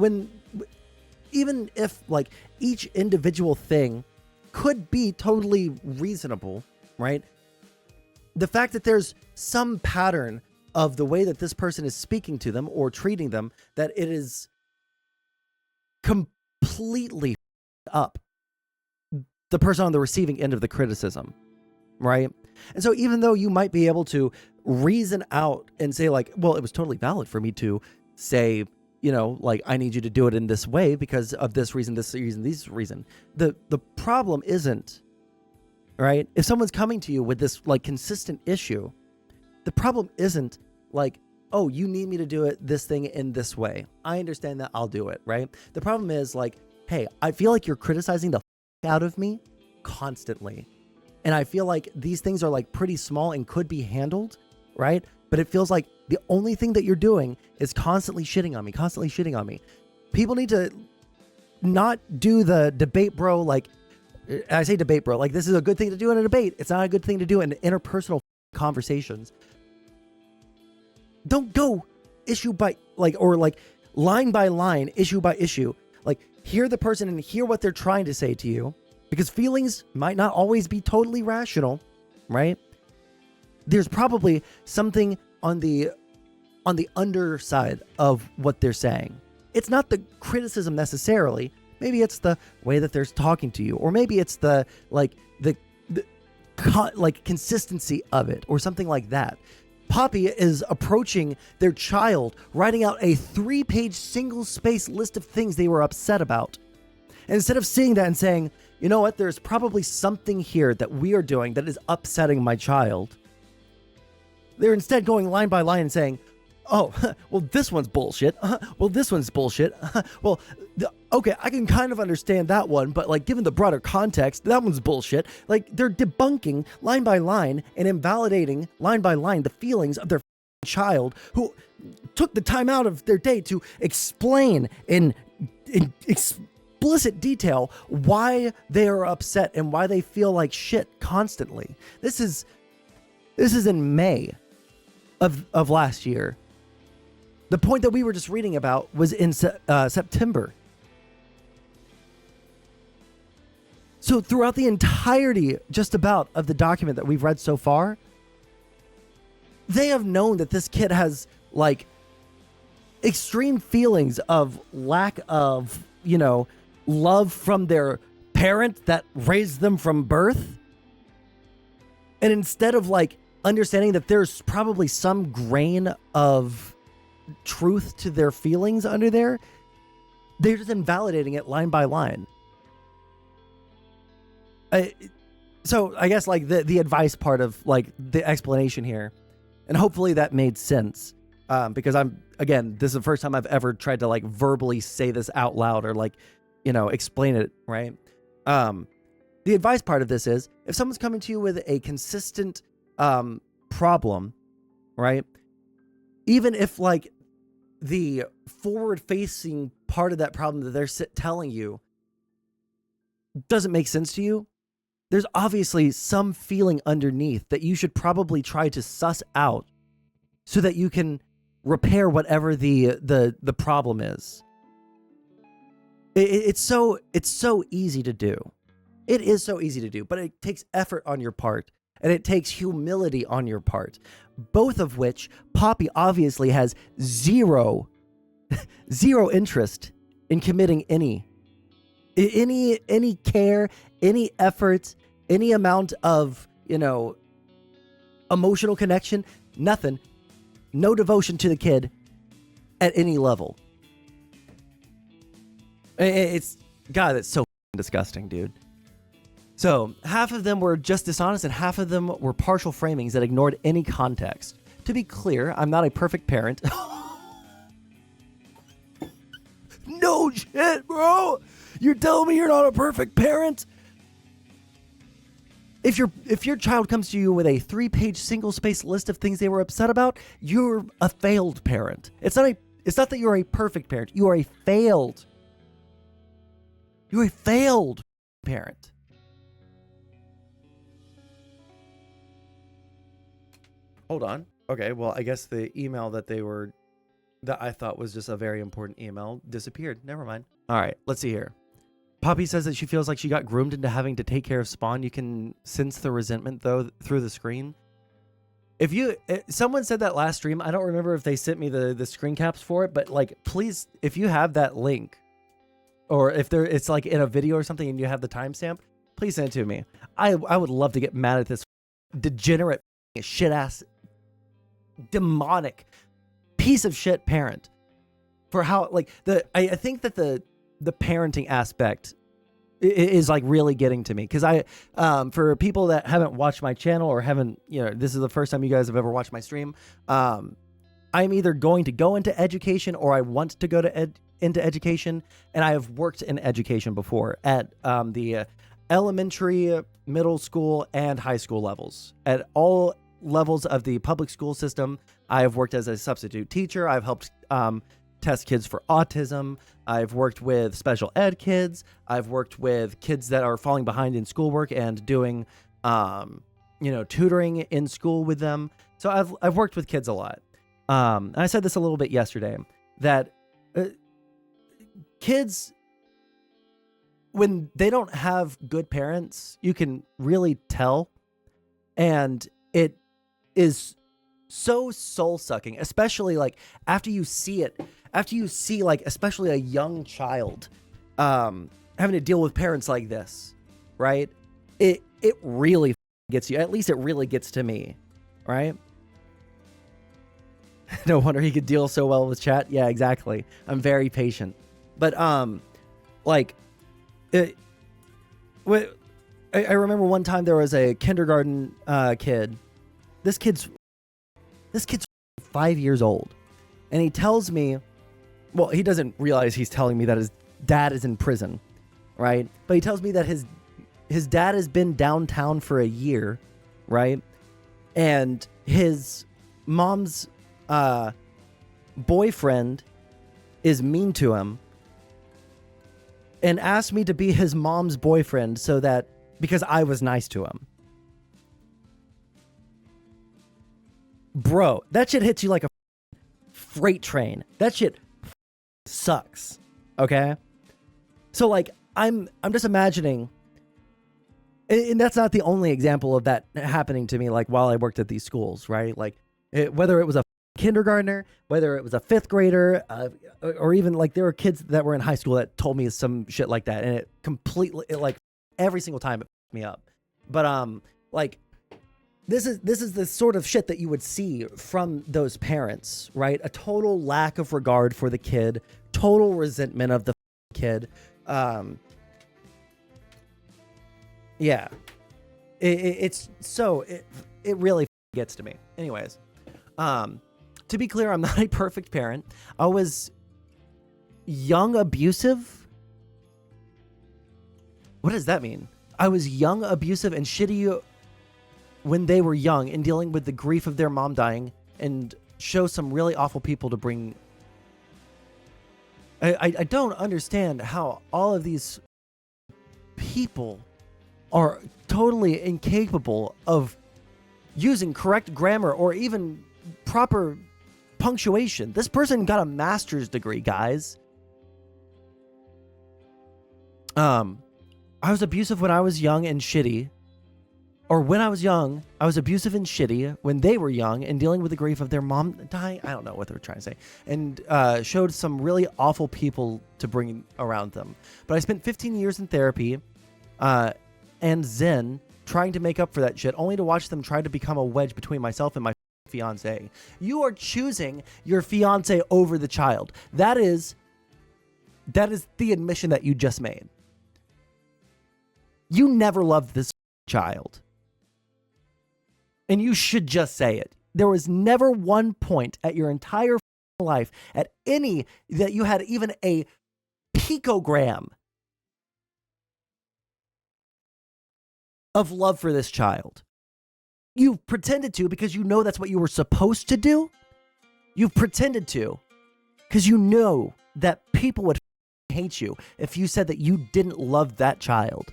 A: even if like each individual thing could be totally reasonable, right? The fact that there's some pattern of the way that this person is speaking to them or treating them, that it is completely up the person on the receiving end of the criticism, right? And so even though you might be able to reason out and say like, well, it was totally valid for me to say, like, I need you to do it in this way because of this reason, this reason. The problem isn't, right? If someone's coming to you with this like consistent issue, the problem isn't like, oh, you need me to do this thing in this way. I understand that, I'll do it, right? The problem is like, hey, I feel like you're criticizing the out of me constantly. And I feel like these things are like pretty small and could be handled, right? But it feels like the only thing that you're doing is constantly shitting on me. People need to not do the debate bro, like, I say debate bro, like this is a good thing to do in a debate. It's not a good thing to do in interpersonal conversations. Don't go issue by like, or like line by line, issue by issue. Like, hear the person and hear what they're trying to say to you, because feelings might not always be totally rational, right? There's probably something on the underside of what they're saying. It's not the criticism necessarily. Maybe it's the way that they're talking to you, or maybe it's the consistency of it, or something like that. Poppy is approaching their child, writing out a 3-page single-space list of things they were upset about. And instead of seeing that and saying, you know what, there's probably something here that we are doing that is upsetting my child, they're instead going line by line and saying, oh, well, this one's bullshit. Well, this one's bullshit. Well, okay, I can kind of understand that one, but like given the broader context, that one's bullshit. Like, they're debunking line by line and invalidating line by line the feelings of their child, who took the time out of their day to explain in explicit detail why they are upset and why they feel like shit constantly. This is in May of last year. The point that we were just reading about was in September. So throughout the entirety, just about, of the document that we've read so far, they have known that this kid has like extreme feelings of lack of, love from their parent that raised them from birth. And instead of like understanding that there's probably some grain of truth to their feelings under there, they're just invalidating it line by line. So I guess like the advice part of like the explanation here, and hopefully that made sense, because this is the first time I've ever tried to like verbally say this out loud or like, explain it, right? The advice part of this is, if someone's coming to you with a consistent problem, right? Even if like the forward-facing part of that problem that they're telling you doesn't make sense to you, there's obviously some feeling underneath that you should probably try to suss out so that you can repair whatever the problem is. It's so easy to do. It is so easy to do, but it takes effort on your part, and it takes humility on your part, both of which Poppy obviously has zero interest in committing any care, any effort, any amount of, emotional connection, nothing, no devotion to the kid at any level. It's, God, that's so disgusting, dude. So half of them were just dishonest and half of them were partial framings that ignored any context. To be clear, I'm not a perfect parent. No shit, bro. You're telling me you're not a perfect parent? If your child comes to you with a 3-page single-spaced list of things they were upset about, you're a failed parent. It's not that you're a perfect parent. You are a failed. You're a failed parent. Hold on. Okay, well, I guess the email that I thought was just a very important email disappeared. Never mind. All right, let's see here. Poppy says that she feels like she got groomed into having to take care of Spawn. You can sense the resentment, though, through the screen. Someone said that last stream. I don't remember if they sent me the screen caps for it, but like, please, if you have that link, or if it's like in a video or something and you have the timestamp, please send it to me. I would love to get mad at this degenerate, shit-ass, demonic piece of shit parent for how, like, I think that the parenting aspect is like really getting to me, because for people that haven't watched my channel or haven't, this is the first time you guys have ever watched my stream, I'm either going to go into education or I want to go into education, and I have worked in education before at the elementary, middle school, and high school levels. At all levels of the public school system, I have worked as a substitute teacher. I've helped test kids for autism. I've worked with special ed kids. I've worked with kids that are falling behind in schoolwork and doing, tutoring in school with them. So I've worked with kids a lot. And I said this a little bit yesterday, that kids, when they don't have good parents, you can really tell. And it is so soul-sucking, especially like after you see like especially a young child having to deal with parents like this, right? It really gets you. At least it really gets to me, right? No wonder he could deal so well with chat. Yeah, exactly. I'm very patient. But I remember one time there was a kindergarten kid. This kid's 5 years old, and he tells me, well, he doesn't realize he's telling me that his dad is in prison, right? But he tells me that his dad has been downtown for a year, right? And his mom's boyfriend is mean to him and asked me to be his mom's boyfriend because I was nice to him. Bro, that shit hits you like a freight train. That shit sucks. Okay? So like I'm just imagining, and that's not the only example of that happening to me like while I worked at these schools, right? Like whether it was a kindergartner, whether it was a 5th grader, or even like there were kids that were in high school that told me some shit like that, and it like every single time it fucked me up. But like this is the sort of shit that you would see from those parents, right? A total lack of regard for the kid, total resentment of the kid. Yeah, it really gets to me. Anyways, to be clear, I'm not a perfect parent. I was young abusive. What does that mean? I was young abusive and shitty when they were young and dealing with the grief of their mom dying, and show some really awful people to bring. I don't understand how all of these people are totally incapable of using correct grammar or even proper punctuation. This person got a master's degree, guys. I was abusive when I was young and shitty. Or when I was young, I was abusive and shitty when they were young and dealing with the grief of their mom dying. I don't know what they were trying to say. And showed some really awful people to bring around them. But I spent 15 years in therapy and Zen trying to make up for that shit, only to watch them try to become a wedge between myself and my fiance. You are choosing your fiance over the child. That is the admission that you just made. You never loved this child. And you should just say it. There was never one point at your entire life at any that you had even a picogram of love for this child. You pretended to because you know that's what you were supposed to do. You've pretended to because you know that people would hate you if you said that you didn't love that child.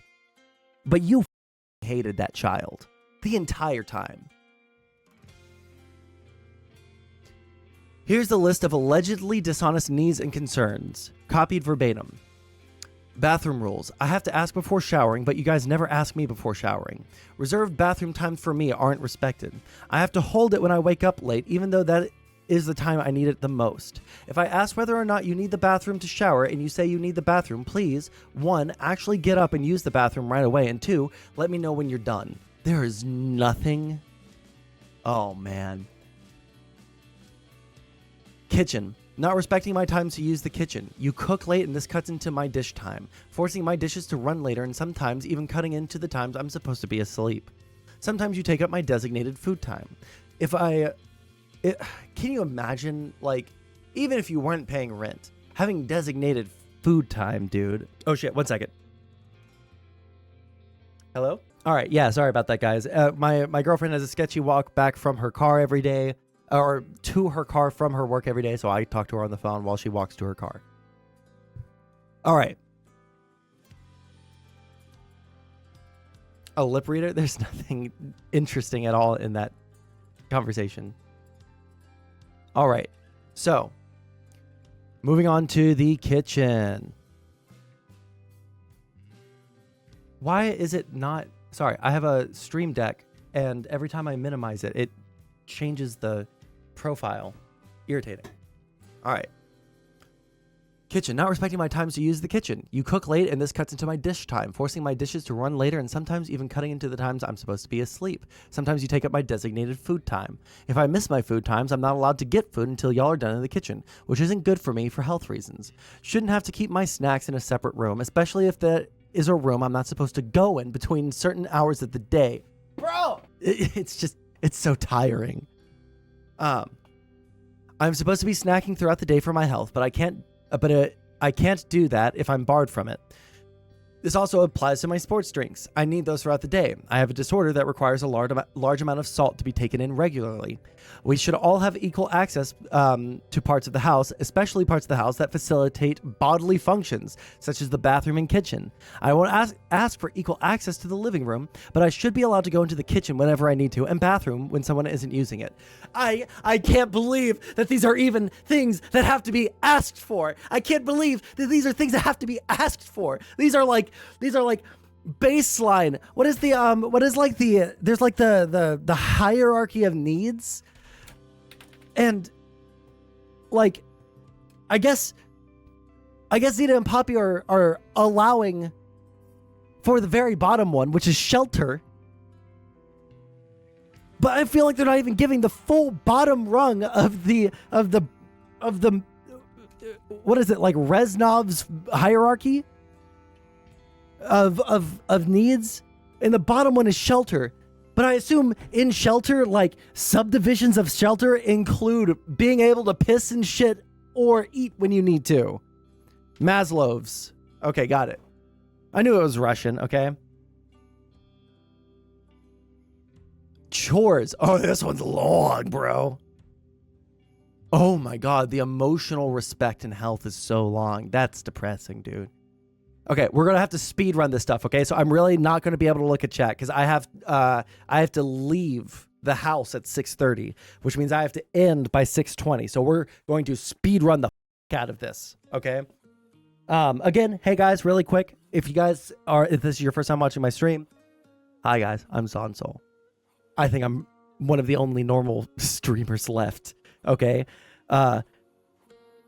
A: But you hated that child the entire time. Here's the list of allegedly dishonest needs and concerns, copied verbatim. Bathroom rules. I have to ask before showering, but you guys never ask me before showering. Reserved bathroom times for me aren't respected. I have to hold it when I wake up late, even though that is the time I need it the most. If I ask whether or not you need the bathroom to shower and you say you need the bathroom, please, 1, actually get up and use the bathroom right away, and 2, let me know when you're done. There is nothing. Oh, man. Kitchen. Not respecting my times to use the kitchen. You cook late and this cuts into my dish time, forcing my dishes to run later and sometimes even cutting into the times I'm supposed to be asleep. Sometimes you take up my designated food time. Can you imagine, like, even if you weren't paying rent, having designated food time, dude? Oh shit, 1 second. Hello? All right, yeah, sorry about that, guys. My girlfriend has a sketchy walk back from her car every day. Or to her car from her work every day, so I talk to her on the phone while she walks to her car. All right. A lip reader? There's nothing interesting at all in that conversation. All right. So, moving on to the kitchen. Why is it not... Sorry, I have a Stream Deck, and every time I minimize it, it changes the profile. Irritating. All right. Kitchen. Not respecting my times to use the kitchen. You cook late and this cuts into my dish time, forcing my dishes to run later and sometimes even cutting into the times I'm supposed to be asleep. Sometimes you take up my designated food time. If I miss my food times, I'm not allowed to get food until y'all are done in the kitchen, which isn't good for me for health reasons. Shouldn't have to keep my snacks in a separate room, especially if that is a room I'm not supposed to go in between certain hours of the day. Bro! It's so tiring. I'm supposed to be snacking throughout the day for my health, but I can't do that if I'm barred from it. This also applies to my sports drinks. I need those throughout the day. I have a disorder that requires a large amount of salt to be taken in regularly. We should all have equal access to parts of the house, especially parts of the house that facilitate bodily functions, such as the bathroom and kitchen. I won't ask for equal access to the living room, but I should be allowed to go into the kitchen whenever I need to, and bathroom when someone isn't using it. I can't believe that these are even things that have to be asked for. I can't believe that these are things that have to be asked for. These are like baseline. There's like the hierarchy of needs. And like, I guess Zena and Poppy are allowing for the very bottom one, which is shelter. But I feel like they're not even giving the full bottom rung of the what is it, like Reznov's hierarchy of needs, and the bottom one is shelter. But I assume in shelter, like, subdivisions of shelter include being able to piss and shit or eat when you need to. Maslow's. Okay, got it. I knew it was Russian, okay? Chores. Oh, this one's long, bro. Oh my God, the emotional respect and health is so long. That's depressing, dude. Okay, we're gonna have to speed run this stuff, okay? So I'm really not gonna be able to look at chat because I have to leave the house at 6:30, which means I have to end by 6:20. So we're going to speed run the out of this, okay? Again, hey guys, really quick, if this is your first time watching my stream, hi guys, I'm Sondsol. I think I'm one of the only normal streamers left, okay? I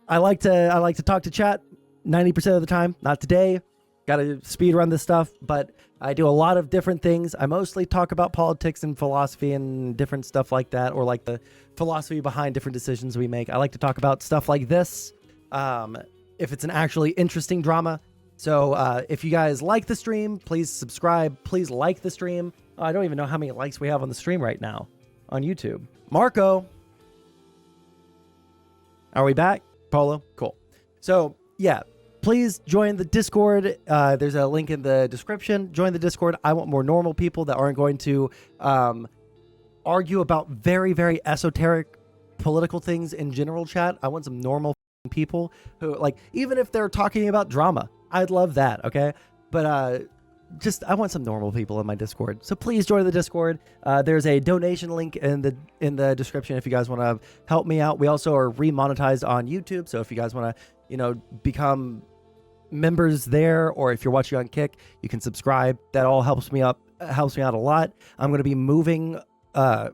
A: like to talk to chat 90% of the time. Not today. got to speed run this stuff, but I do a lot of different things. I mostly talk about politics and philosophy and different stuff like that, or like the philosophy behind different decisions we make. I like to talk about stuff like this, if it's an actually interesting drama. So if you guys like the stream, please subscribe. Please like the stream. Oh, I don't even know how many likes we have on the stream right now on YouTube. Marco. Are we back? Polo? Cool. So, yeah. Please join the Discord. There's a link in the description. Join the Discord. I want more normal people that aren't going to argue about very, very esoteric political things in general chat. I want some normal people who, like, even if they're talking about drama, I'd love that, okay? But I want some normal people in my Discord. So please join the Discord. There's a donation link in the description if you guys want to help me out. We also are remonetized on YouTube, so if you guys want to, become members there, or if you're watching on Kick, you can subscribe. That all helps me out a lot. I'm going to be moving not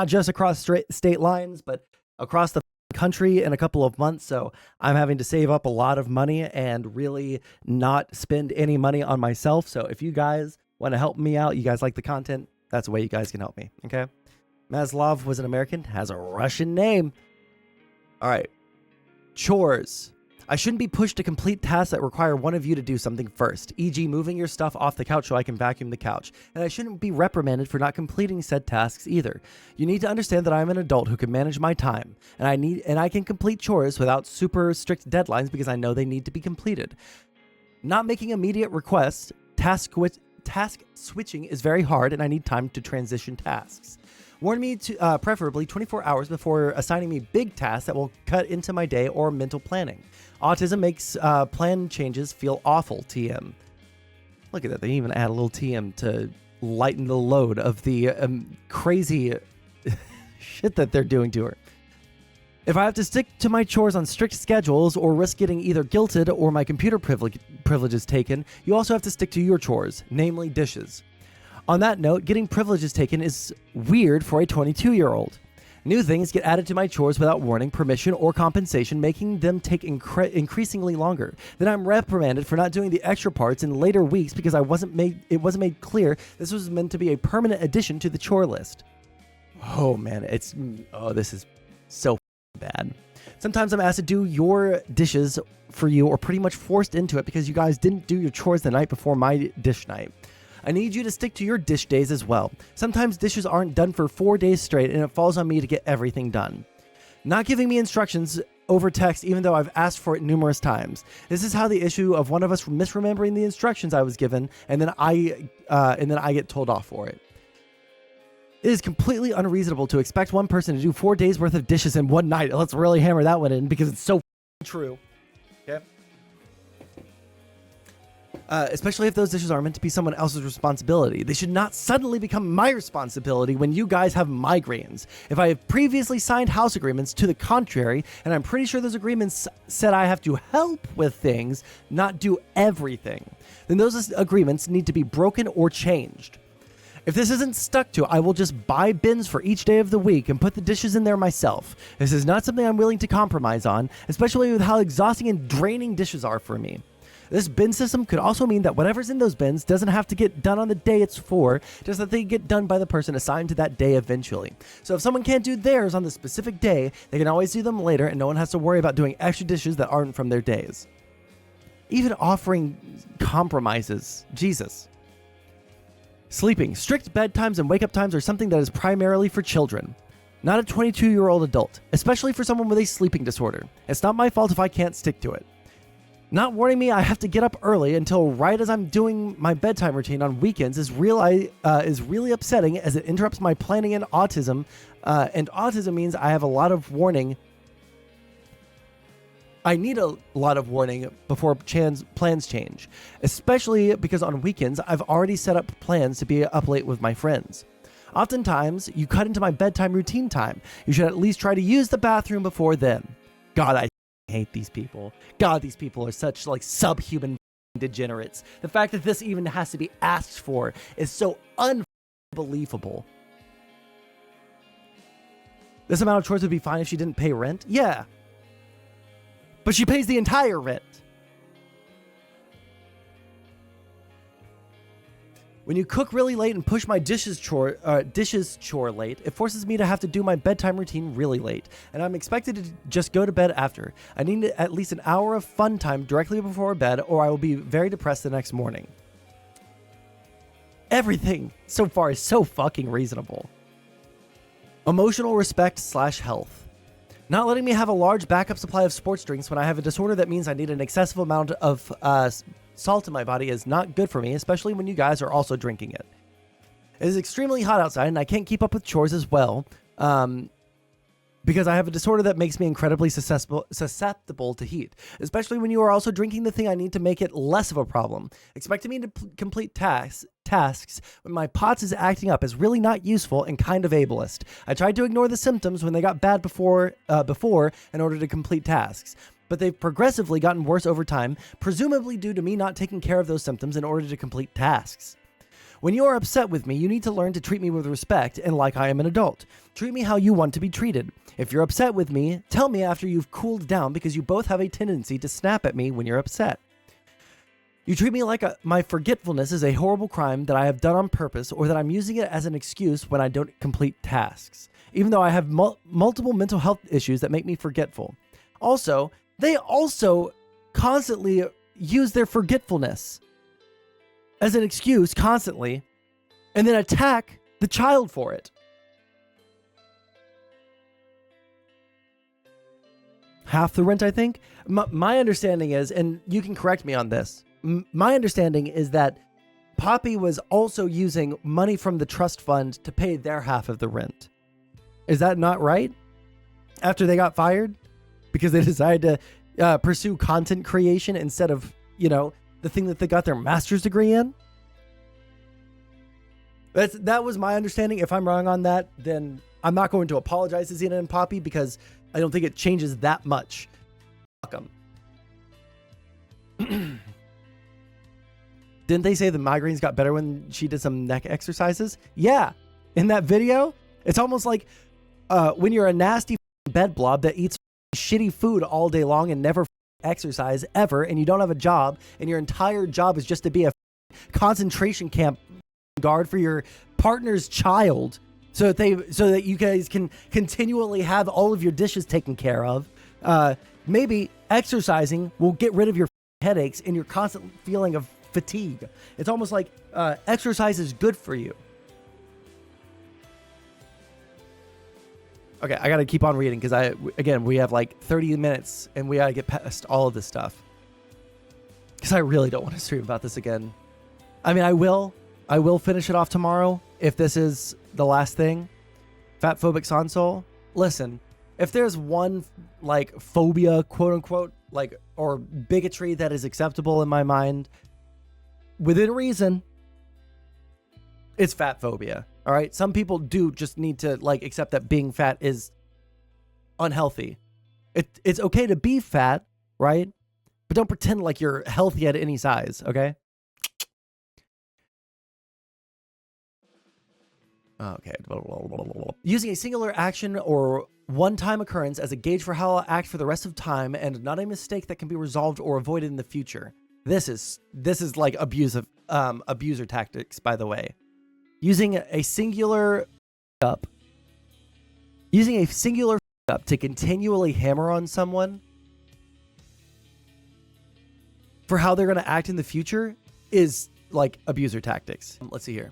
A: just across state lines, but across the country in a couple of months, so I'm having to save up a lot of money and really not spend any money on myself. So if you guys want to help me out, you guys like the content, that's a way you guys can help me. Okay, Maslov was an American, has a Russian name. All right, chores. I shouldn't be pushed to complete tasks that require one of you to do something first, e.g. moving your stuff off the couch so I can vacuum the couch. And I shouldn't be reprimanded for not completing said tasks either. You need to understand that I'm an adult who can manage my time, and I can complete chores without super strict deadlines because I know they need to be completed. Not making immediate requests, task switching is very hard, and I need time to transition tasks. Warn me to preferably 24 hours before assigning me big tasks that will cut into my day or mental planning. Autism makes plan changes feel awful, TM. Look at that. They even add a little TM to lighten the load of the crazy shit that they're doing to her. If I have to stick to my chores on strict schedules or risk getting either guilted or my computer privileges taken, you also have to stick to your chores, namely dishes. On that note, getting privileges taken is weird for a 22-year-old. New things get added to my chores without warning, permission, or compensation, making them take increasingly longer. Then I'm reprimanded for not doing the extra parts in later weeks because it wasn't made clear this was meant to be a permanent addition to the chore list. Oh man, this is so bad. Sometimes I'm asked to do your dishes for you or pretty much forced into it because you guys didn't do your chores the night before my dish night. I need you to stick to your dish days as well. Sometimes dishes aren't done for 4 days straight and it falls on me to get everything done. Not giving me instructions over text even though I've asked for it numerous times. This is how the issue of one of us misremembering the instructions I was given and then I get told off for it. It is completely unreasonable to expect one person to do 4 days worth of dishes in one night. Let's really hammer that one in because it's so true. Okay. Especially if those dishes are meant to be someone else's responsibility. They should not suddenly become my responsibility when you guys have migraines. If I have previously signed house agreements to the contrary, and I'm pretty sure those agreements said I have to help with things, not do everything, then those agreements need to be broken or changed. If this isn't stuck to, I will just buy bins for each day of the week and put the dishes in there myself. This is not something I'm willing to compromise on, especially with how exhausting and draining dishes are for me. This bin system could also mean that whatever's in those bins doesn't have to get done on the day it's for, just that they get done by the person assigned to that day eventually. So if someone can't do theirs on the specific day, they can always do them later and no one has to worry about doing extra dishes that aren't from their days. Even offering compromises. Jesus. Sleeping. Strict bedtimes and wake-up times are something that is primarily for children, not a 22-year-old adult, especially for someone with a sleeping disorder. It's not my fault if I can't stick to it. Not warning me I have to get up early until right as I'm doing my bedtime routine on weekends is really upsetting as it interrupts my planning and autism. And autism means I have a lot of warning. I need a lot of warning before plans change, especially because on weekends I've already set up plans to be up late with my friends. Oftentimes, you cut into my bedtime routine time. You should at least try to use the bathroom before then. God, I hate these people. God, these people are such like subhuman degenerates. The fact that this even has to be asked for is so unbelievable. This amount of chores would be fine if she didn't pay rent? Yeah. But she pays the entire rent. When you cook really late and push my dishes chore late, it forces me to have to do my bedtime routine really late, and I'm expected to just go to bed after. I need at least an hour of fun time directly before bed, or I will be very depressed the next morning. Everything so far is so fucking reasonable. Emotional respect / health. Not letting me have a large backup supply of sports drinks when I have a disorder that means I need an excessive amount of salt in my body is not good for me, especially when you guys are also drinking it. It is extremely hot outside and I can't keep up with chores as well because I have a disorder that makes me incredibly susceptible to heat, especially when you are also drinking the thing I need to make it less of a problem. Expecting me to complete tasks when my POTS is acting up is really not useful and kind of ableist. I tried to ignore the symptoms when they got bad before in order to complete tasks, but they've progressively gotten worse over time, presumably due to me not taking care of those symptoms in order to complete tasks. When you are upset with me, you need to learn to treat me with respect and like I am an adult. Treat me how you want to be treated. If you're upset with me, tell me after you've cooled down because you both have a tendency to snap at me when you're upset. You treat me like my forgetfulness is a horrible crime that I have done on purpose or that I'm using it as an excuse when I don't complete tasks, even though I have multiple mental health issues that make me forgetful. Also, they also constantly use their forgetfulness as an excuse constantly and then attack the child for it. Half the rent, I think. My understanding is, and you can correct me on this, my understanding is that Poppy was also using money from the trust fund to pay their half of the rent. Is that not right? After they got fired? Because they decided to pursue content creation instead of, the thing that they got their master's degree in? That was my understanding. If I'm wrong on that, then I'm not going to apologize to Zena and Poppy because I don't think it changes that much. Fuck them. Didn't they say the migraines got better when she did some neck exercises? Yeah. In that video, it's almost like when you're a nasty bed blob that eats shitty food all day long and never exercise ever, and you don't have a job, and your entire job is just to be a concentration camp guard for your partner's child, so that you guys can continually have all of your dishes taken care of. Maybe exercising will get rid of your headaches and your constant feeling of fatigue. It's almost like exercise is good for you. Okay, I gotta keep on reading because we have like 30 minutes and we gotta get past all of this stuff. Because I really don't want to stream about this again. I mean, I will finish it off tomorrow if this is the last thing. Fatphobic Sondsol. Listen, if there's one like phobia, quote unquote, like, or bigotry that is acceptable in my mind, within reason, it's fat phobia. All right. Some people do just need to like accept that being fat is unhealthy. It's okay to be fat, right? But don't pretend like you're healthy at any size. Okay. Okay. Using a singular action or one-time occurrence as a gauge for how I'll act for the rest of time and not a mistake that can be resolved or avoided in the future. This is like abusive, abuser tactics, by the way. Using a singular up to continually hammer on someone for how they're going to act in the future is like abuser tactics. Let's see here.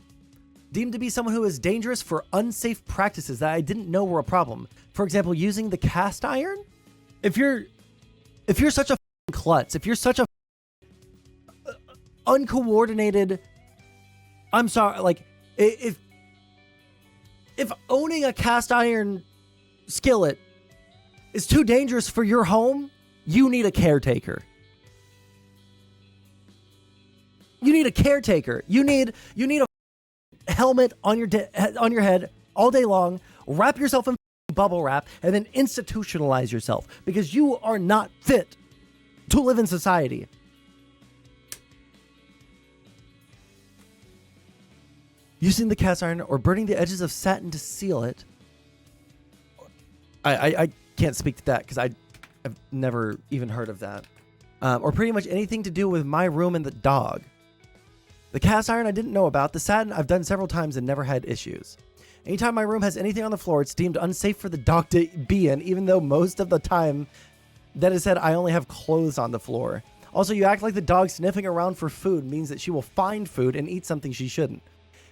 A: Deemed to be someone who is dangerous for unsafe practices that I didn't know were a problem. For example, using the cast iron. If you're such a klutz, if you're such a uncoordinated, I'm sorry, like if owning a cast iron skillet is too dangerous for your home, you need a caretaker. You need a caretaker. You need a helmet on your head all day long, wrap yourself in bubble wrap, and then institutionalize yourself because you are not fit to live in society. Using the cast iron or burning the edges of satin to seal it. I can't speak to that because I've never even heard of that. Or pretty much anything to do with my room and the dog. The cast iron I didn't know about. The satin I've done several times and never had issues. Anytime my room has anything on the floor, it's deemed unsafe for the dog to be in, even though most of the time that is said I only have clothes on the floor. Also, you act like the dog sniffing around for food means that she will find food and eat something she shouldn't.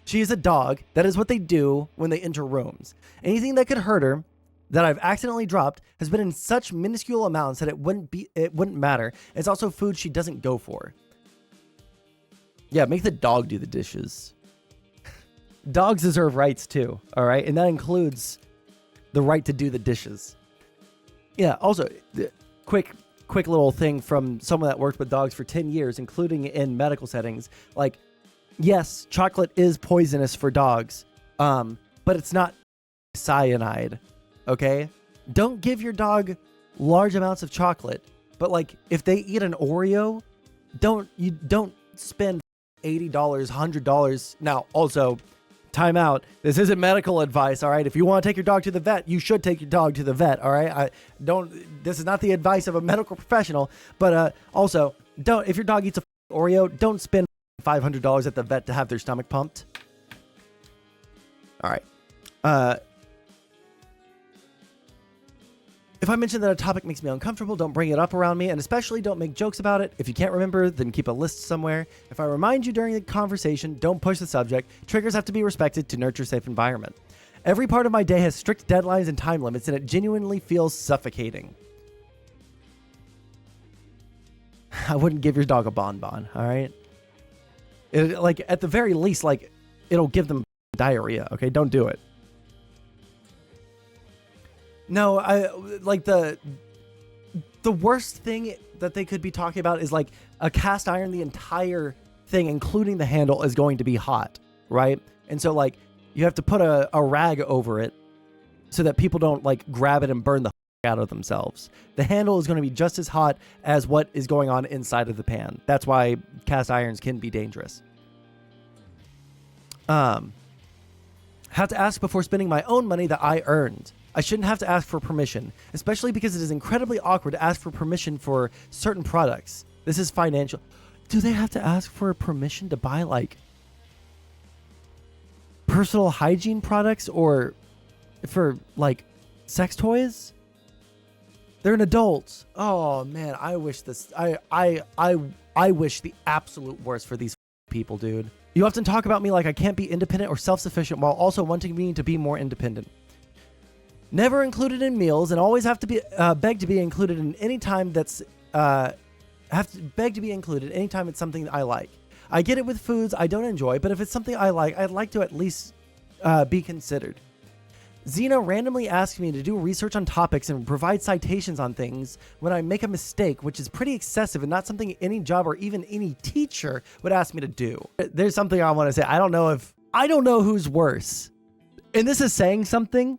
A: She is a dog. That is what they do when they enter rooms. Anything that could hurt her that I've accidentally dropped has been in such minuscule amounts that it wouldn't matter. It's also food she doesn't go for. Yeah, make the dog do the dishes. Dogs deserve rights too, all right? And that includes the right to do the dishes. Yeah, also, quick little thing from someone that worked with dogs for 10 years, including in medical settings. Like, yes, chocolate is poisonous for dogs, but it's not cyanide, okay? Don't give your dog large amounts of chocolate, but like, if they eat an Oreo, don't spend $80, $100. Now, also, time out. This isn't medical advice, all right? If you want to take your dog to the vet, you should take your dog to the vet, all right? This is not the advice of a medical professional, but also, if your dog eats a Oreo, don't spend $500 at the vet to have their stomach pumped. All right. If I mention that a topic makes me uncomfortable, don't bring it up around me, and especially don't make jokes about it. If you can't remember, then keep a list somewhere. If I remind you during the conversation, don't push the subject. Triggers have to be respected to nurture a safe environment. Every part of my day has strict deadlines and time limits, and it genuinely feels suffocating. I wouldn't give your dog a bonbon, all right? Like, at the very least, like, it'll give them diarrhea, okay? Don't do it. No, like the worst thing that they could be talking about is like a cast iron. The entire thing, including the handle, is going to be hot, right? And so like you have to put a rag over it so that people don't like grab it and burn the out of themselves. The handle is going to be just as hot as what is going on inside of the pan. That's why cast irons can be dangerous. Have to ask before spending my own money that I earned. I shouldn't have to ask for permission, especially because it is incredibly awkward to ask for permission for certain products. This is financial. Do they have to ask for permission to buy like personal hygiene products or for like sex toys? They're an adult. Oh man, I wish I wish the absolute worst for these people, dude. You often talk about me like I can't be independent or self-sufficient while also wanting me to be more independent. Never included in meals and always have to be beg to be included in any time that's have to beg to be included anytime it's something I like. I get it with foods I don't enjoy, but if it's something I like, I'd like to at least be considered. Xena randomly asks me to do research on topics and provide citations on things when I make a mistake, which is pretty excessive and not something any job or even any teacher would ask me to do. There's something I want to say. I don't know who's worse. And this is saying something.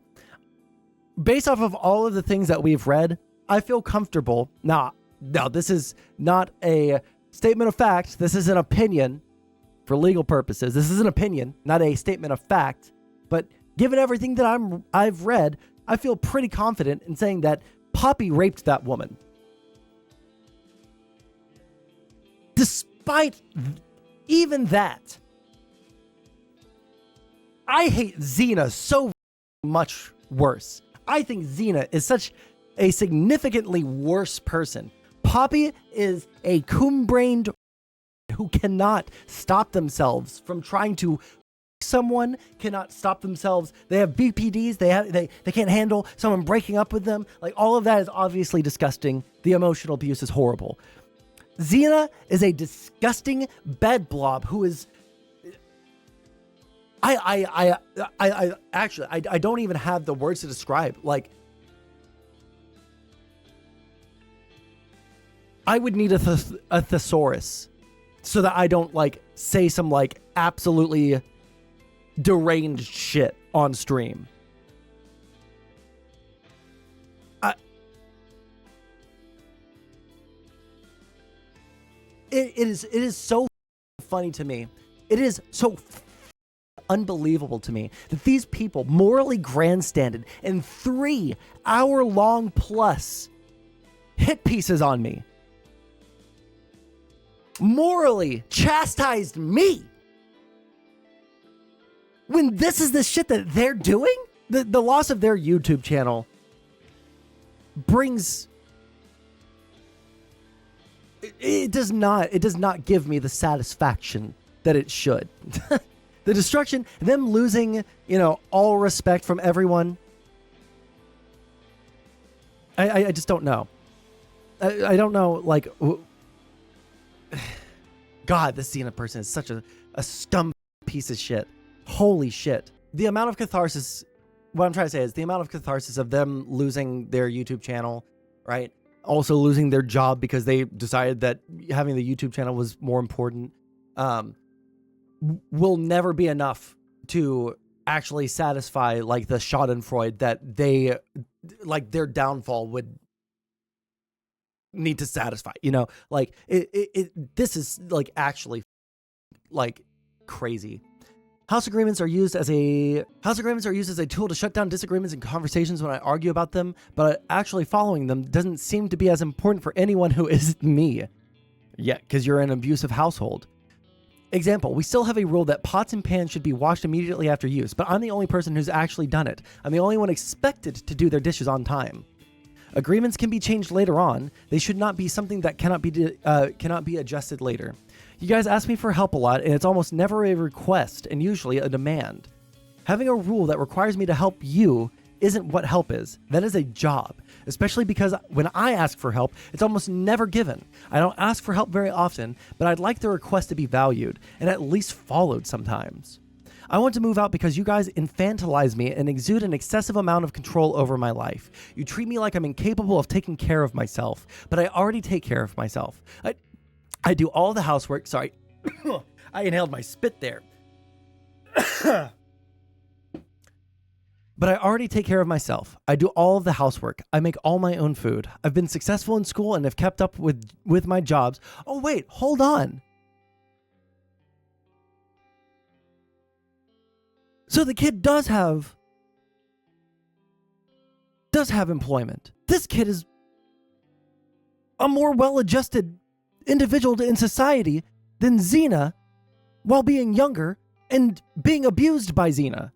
A: Based off of all of the things that we've read, I feel comfortable. Now, this is not a statement of fact. This is an opinion for legal purposes. This is an opinion, not a statement of fact. But given everything that I've read, I feel pretty confident in saying that Poppy raped that woman. Despite even that, I hate Xena so much worse. I think Xena is such a significantly worse person. Poppy is a coon-brained who cannot stop themselves from trying to someone, cannot stop themselves. They have BPDs. They can't handle someone breaking up with them. Like, all of that is obviously disgusting. The emotional abuse is horrible. Xena is a disgusting bed blob who is... I don't even have the words to describe. Like, I would need a thesaurus so that I don't like say some like absolutely deranged shit on stream. It is so funny to me. It is so unbelievable to me that these people morally grandstanded in 3-hour-long plus hit pieces on me. morally chastised me when this is the shit that they're doing. The loss of their YouTube channel brings, it does not give me the satisfaction that it should. The destruction, them losing, all respect from everyone. I just don't know. I don't know, like, God, this Xena person is such a scum piece of shit. Holy shit. The amount of catharsis, what I'm trying to say is the amount of catharsis of them losing their YouTube channel, right? Also losing their job because they decided that having the YouTube channel was more important, will never be enough to actually satisfy, like, the schadenfreude that they, like, their downfall would need to satisfy, like this is like actually like crazy. House agreements are used as a tool to shut down disagreements and conversations when I argue about them, but actually following them doesn't seem to be as important for anyone who isn't me. Yeah, because you're in an abusive household. Example, we still have a rule that pots and pans should be washed immediately after use, but I'm the only person who's actually done it. I'm the only one expected to do their dishes on time. Agreements can be changed later on. They should not be something that cannot be adjusted later. You guys ask me for help a lot, and it's almost never a request and usually a demand. Having a rule that requires me to help you isn't what help is. That is a job, especially because when I ask for help, it's almost never given. I don't ask for help very often, but I'd like the request to be valued and at least followed sometimes. I want to move out because you guys infantilize me and exude an excessive amount of control over my life. You treat me like I'm incapable of taking care of myself, but I already take care of myself. I do all the housework. Sorry. I inhaled my spit there. But I already take care of myself. I do all of the housework. I make all my own food. I've been successful in school and have kept up with my jobs. Oh, wait, hold on. So the kid does have employment. This kid is a more well-adjusted individual in society than Xena while being younger and being abused by Xena.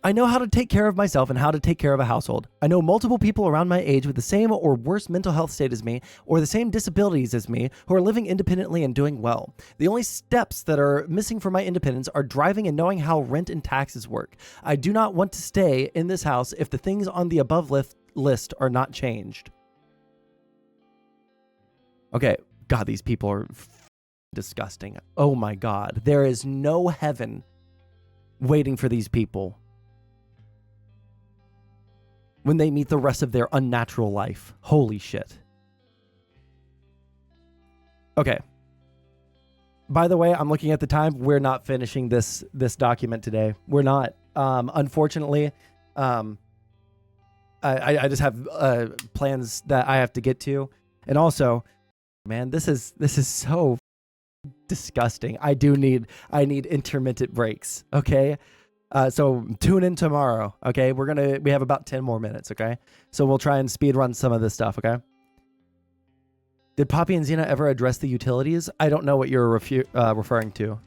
A: I know how to take care of myself and how to take care of a household. I know multiple people around my age with the same or worse mental health state as me, or the same disabilities as me, who are living independently and doing well. The only steps that are missing for my independence are driving and knowing how rent and taxes work. I do not want to stay in this house if the things on the above list are not changed. Okay, God, these people are disgusting. Oh my God, there is no heaven waiting for these people when they meet the rest of their unnatural life. Holy shit. Okay. By the way, I'm looking at the time. We're not finishing this document today. We're not. Unfortunately, I just have plans that I have to get to. And also, man, this is so disgusting. I need intermittent breaks. Okay. So tune in tomorrow. Okay. We have about 10 more minutes. Okay. So we'll try and speed run some of this stuff. Okay. Did Poppy and Xena ever address the utilities? I don't know what you're referring to.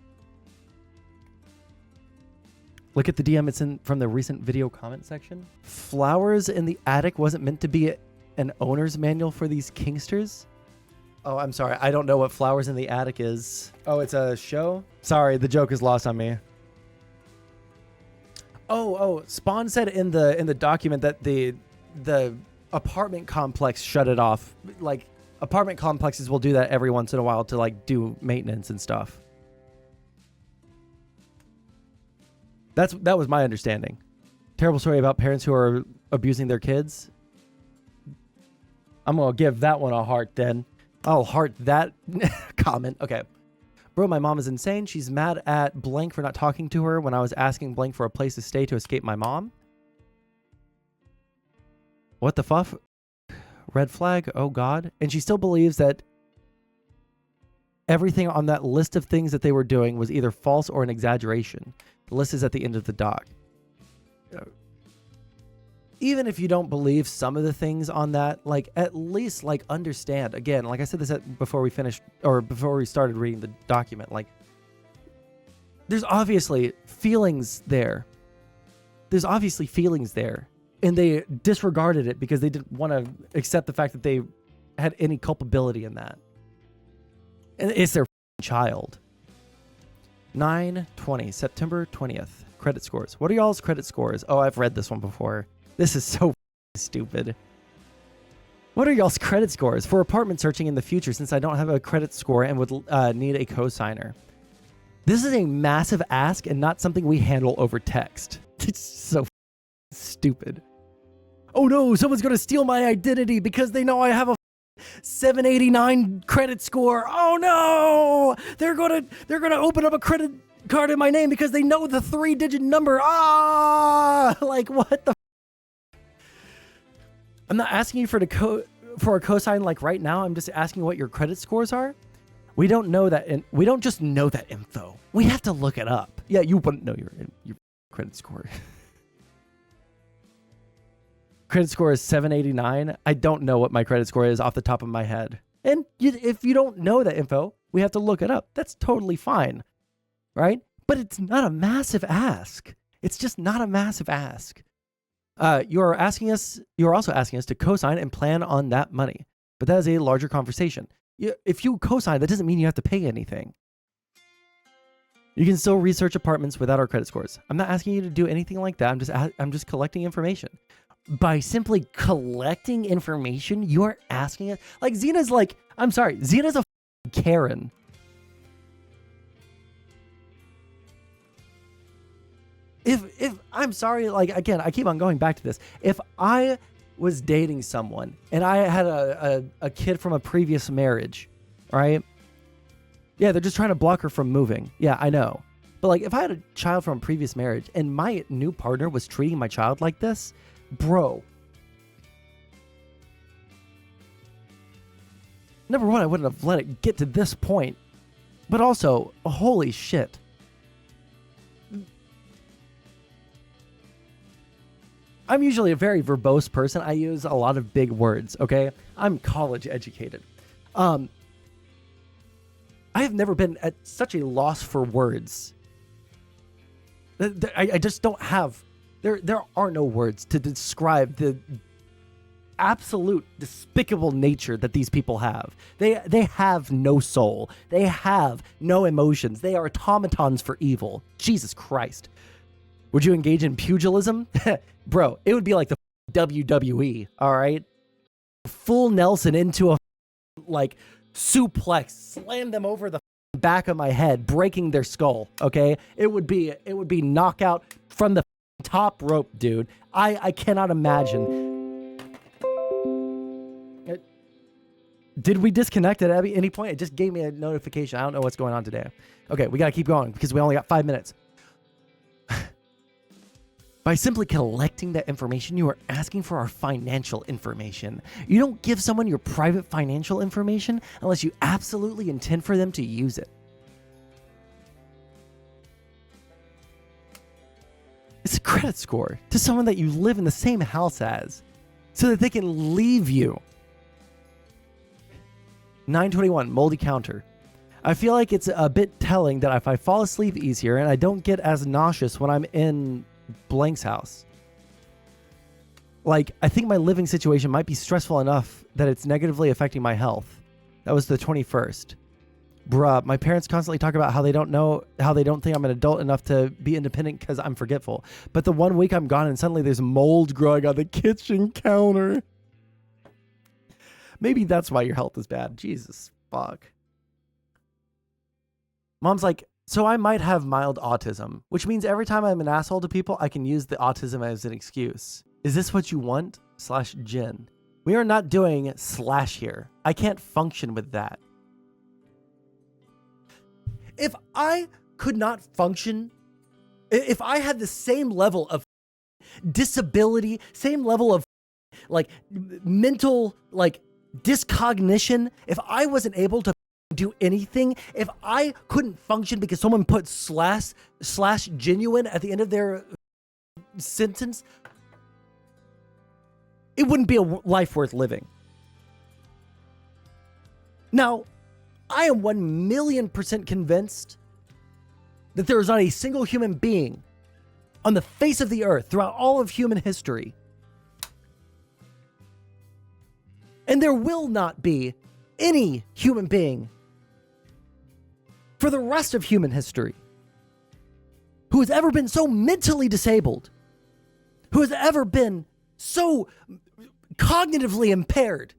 A: Look at the DM. It's in from the recent video comment section. Flowers in the attic wasn't meant to be an owner's manual for these kinksters. Oh, I'm sorry. I don't know what Flowers in the Attic is. Oh, it's a show? Sorry, the joke is lost on me. Oh, Spawn said in the document that the apartment complex shut it off. Like, apartment complexes will do that every once in a while to, like, do maintenance and stuff. That was my understanding. Terrible story about parents who are abusing their kids. I'm going to give that one a heart then. I'll heart that comment. Okay. Bro, my mom is insane. She's mad at blank for not talking to her when I was asking blank for a place to stay to escape my mom. What the fuff? Red flag? Oh, God. And she still believes that everything on that list of things that they were doing was either false or an exaggeration. The list is at the end of the doc. even if you don't believe some of the things on that, like at least like understand, again, like I said this before we finished or before we started reading the document, like there's obviously feelings there. There's obviously feelings there, and they disregarded it because they didn't want to accept the fact that they had any culpability in that. And it's their child. 9/20, September 20th. Credit scores. What are y'all's credit scores? Oh, I've read this one before. This is so stupid. What are y'all's credit scores for apartment searching in the future since I don't have a credit score and would need a cosigner? This is a massive ask and not something we handle over text. It's so stupid. Oh no, someone's going to steal my identity because they know I have a 789 credit score. Oh no! They're going to open up a credit card in my name because they know the 3-digit number. Ah! Like what the I'm not asking you for a cosign like right now. I'm just asking what your credit scores are. We don't know that, and we don't just know that info. We have to look it up. Yeah, you wouldn't know your credit score. Credit score is 789. I don't know what my credit score is off the top of my head. And if you don't know that info, we have to look it up. That's totally fine, right? But it's not a massive ask. It's just not a massive ask. You're also asking us to co-sign and plan on that money. But that is a larger conversation. If you co-sign, that doesn't mean you have to pay anything. You can still research apartments without our credit scores. I'm not asking you to do anything like that. I'm just collecting information. By simply collecting information, you are asking us. Like Xena's like, I'm sorry, Xena's a Karen. If I'm sorry, like again, I keep on going back to this. If I was dating someone and I had a kid from a previous marriage, right? Yeah, they're just trying to block her from moving. Yeah, I know. But like if I had a child from a previous marriage and my new partner was treating my child like this, bro. Number one, I wouldn't have let it get to this point. But also, holy shit. I'm usually a very verbose person. I use a lot of big words, okay? I'm college educated. I have never been at such a loss for words. I just don't have... There are no words to describe the absolute despicable nature that these people have. They have no soul. They have no emotions. They are automatons for evil. Jesus Christ. Would you engage in pugilism? Bro, it would be like the WWE, all right? Full Nelson into a like suplex, slam them over the back of my head, breaking their skull, okay? It would be knockout from the top rope, dude. I cannot imagine. Did we disconnect at any point? It just gave me a notification. I don't know what's going on today. Okay, we got to keep going because we only got 5 minutes. By simply collecting that information, you are asking for our financial information. You don't give someone your private financial information unless you absolutely intend for them to use it. It's a credit score to someone that you live in the same house as so that they can leave you. 921, moldy counter. I feel like it's a bit telling that if I fall asleep easier and I don't get as nauseous when I'm in blank's house. Like, I think my living situation might be stressful enough that it's negatively affecting my health. That was the 21st. Bruh, my parents constantly talk about how they don't think I'm an adult enough to be independent because I'm forgetful. But the 1 week I'm gone and suddenly there's mold growing on the kitchen counter. Maybe that's why your health is bad. Jesus, fuck. Mom's like, so I might have mild autism, which means every time I'm an asshole to people, I can use the autism as an excuse. Is this what you want? /Jen. We are not doing / here. I can't function with that. If I could not function, if I had the same level of disability, same level of like mental like discognition, if I wasn't able to do anything, if I couldn't function because someone put / genuine at the end of their sentence, it wouldn't be a life worth living. Now, I am 1,000,000% convinced that there is not a single human being on the face of the earth throughout all of human history, and there will not be any human being for the rest of human history who has ever been so mentally disabled, who has ever been so cognitively impaired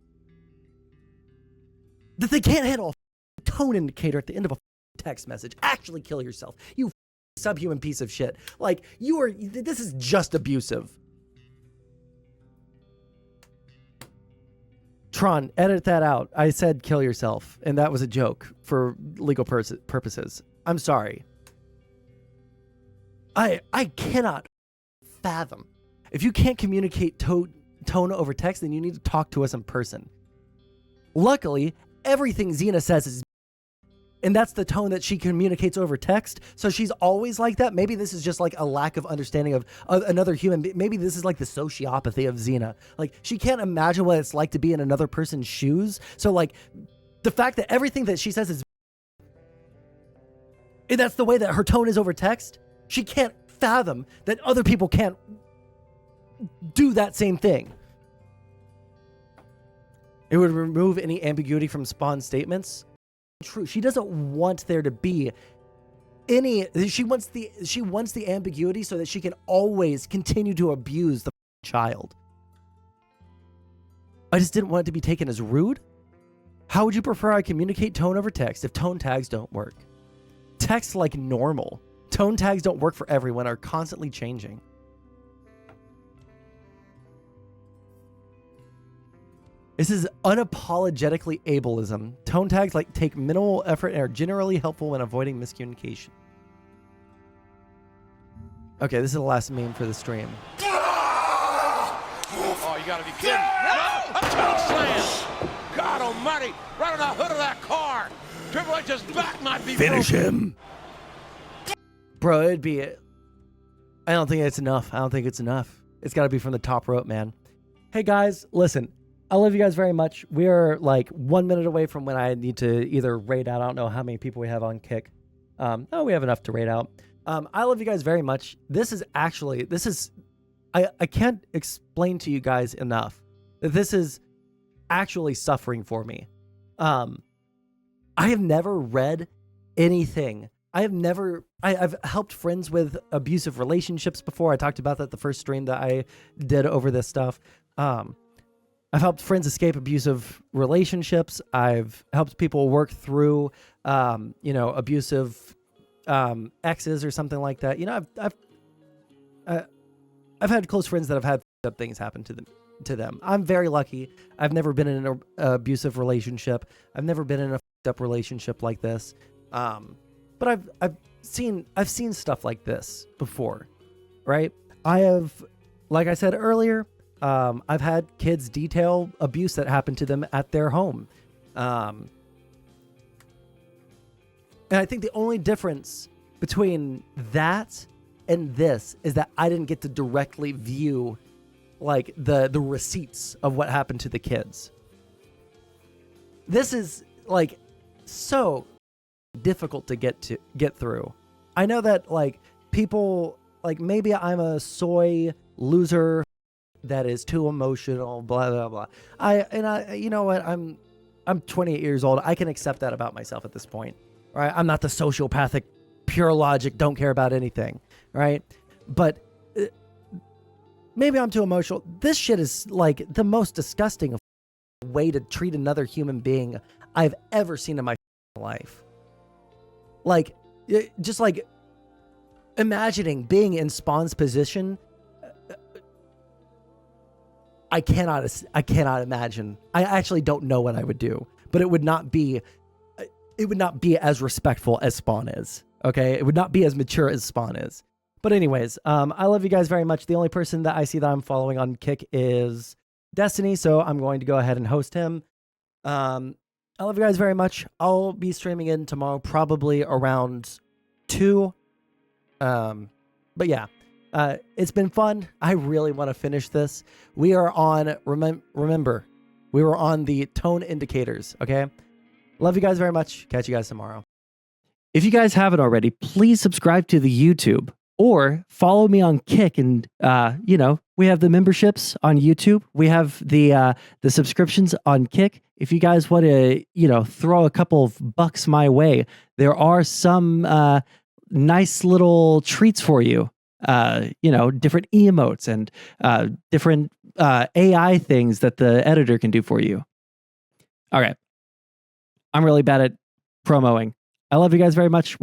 A: that they can't handle a tone indicator at the end of a text message. Actually kill yourself, you subhuman piece of shit. Like, this is just abusive. Tron, edit that out. I said kill yourself, and that was a joke for legal purposes. I'm sorry. I cannot fathom. If you can't communicate tone over text, then you need to talk to us in person. Luckily, everything Xena says is, and that's the tone that she communicates over text. So she's always like that. Maybe this is just like a lack of understanding of another human. Maybe this is like the sociopathy of Xena. Like, she can't imagine what it's like to be in another person's shoes. So like, the fact that everything that she says is, and that's the way that her tone is over text, she can't fathom that other people can't do that same thing. It would remove any ambiguity from Spawn's statements. True. She doesn't want there to be any. She wants the ambiguity so that she can always continue to abuse the child. I just didn't want it to be taken as rude. How would you prefer I communicate tone over text if tone tags don't work? Text like normal. Tone tags don't work for everyone, are constantly changing. This is unapologetically ableism. Tone tags like take minimal effort and are generally helpful when avoiding miscommunication. Okay, this is the last meme for the stream.
C: Oh, you gotta be kidding. No! A toe slam! God almighty! Right on the hood of that car! Triple H's back might be
A: Finish him! Bro, it'd be... I don't think it's enough. I don't think it's enough. It's gotta be from the top rope, man. Hey guys, listen. I love you guys very much. We are like 1 minute away from when I need to either raid out. I don't know how many people we have on Kick. Oh, we have enough to raid out. I love you guys very much. I can't explain to you guys enough that this is actually suffering for me. I have never read anything. I've helped friends with abusive relationships before. I talked about that the first stream that I did over this stuff. I've helped friends escape abusive relationships. I've helped people work through, abusive exes or something like that. You know, I've had close friends that have had things happen to them. I'm very lucky. I've never been in an abusive relationship. I've never been in a up relationship like this. But I've seen stuff like this before, right? Like I said earlier, I've had kids detail abuse that happened to them at their home. And I think the only difference between that and this is that I didn't get to directly view like the receipts of what happened to the kids. This is like so difficult to get through. I know that like people, like maybe I'm a soy loser that is too emotional, blah blah blah. You know what? I'm 28 years old. I can accept that about myself at this point. Right? I'm not the sociopathic, pure logic, don't care about anything. Right? But maybe I'm too emotional. This shit is like the most disgusting way to treat another human being I've ever seen in my life. Like, just like imagining being in Spawn's position. I cannot imagine. I actually don't know what I would do, but it would not be as respectful as Spawn is. Okay. It would not be as mature as Spawn is. But anyways, I love you guys very much. The only person that I see that I'm following on Kick is Destiny. So I'm going to go ahead and host him. I love you guys very much. I'll be streaming in tomorrow, probably around 2. But yeah, It's been fun. I really want to finish this. We are on, remember, we were on the tone indicators, okay? Love you guys very much. Catch you guys tomorrow. If you guys haven't already, please subscribe to the YouTube or follow me on Kick. And, we have the memberships on YouTube. We have the subscriptions on Kick. If you guys want to, throw a couple of bucks my way, there are some nice little treats for you. Different emotes and different AI things that the editor can do for you. All right. I'm really bad at promoing. I love you guys very much.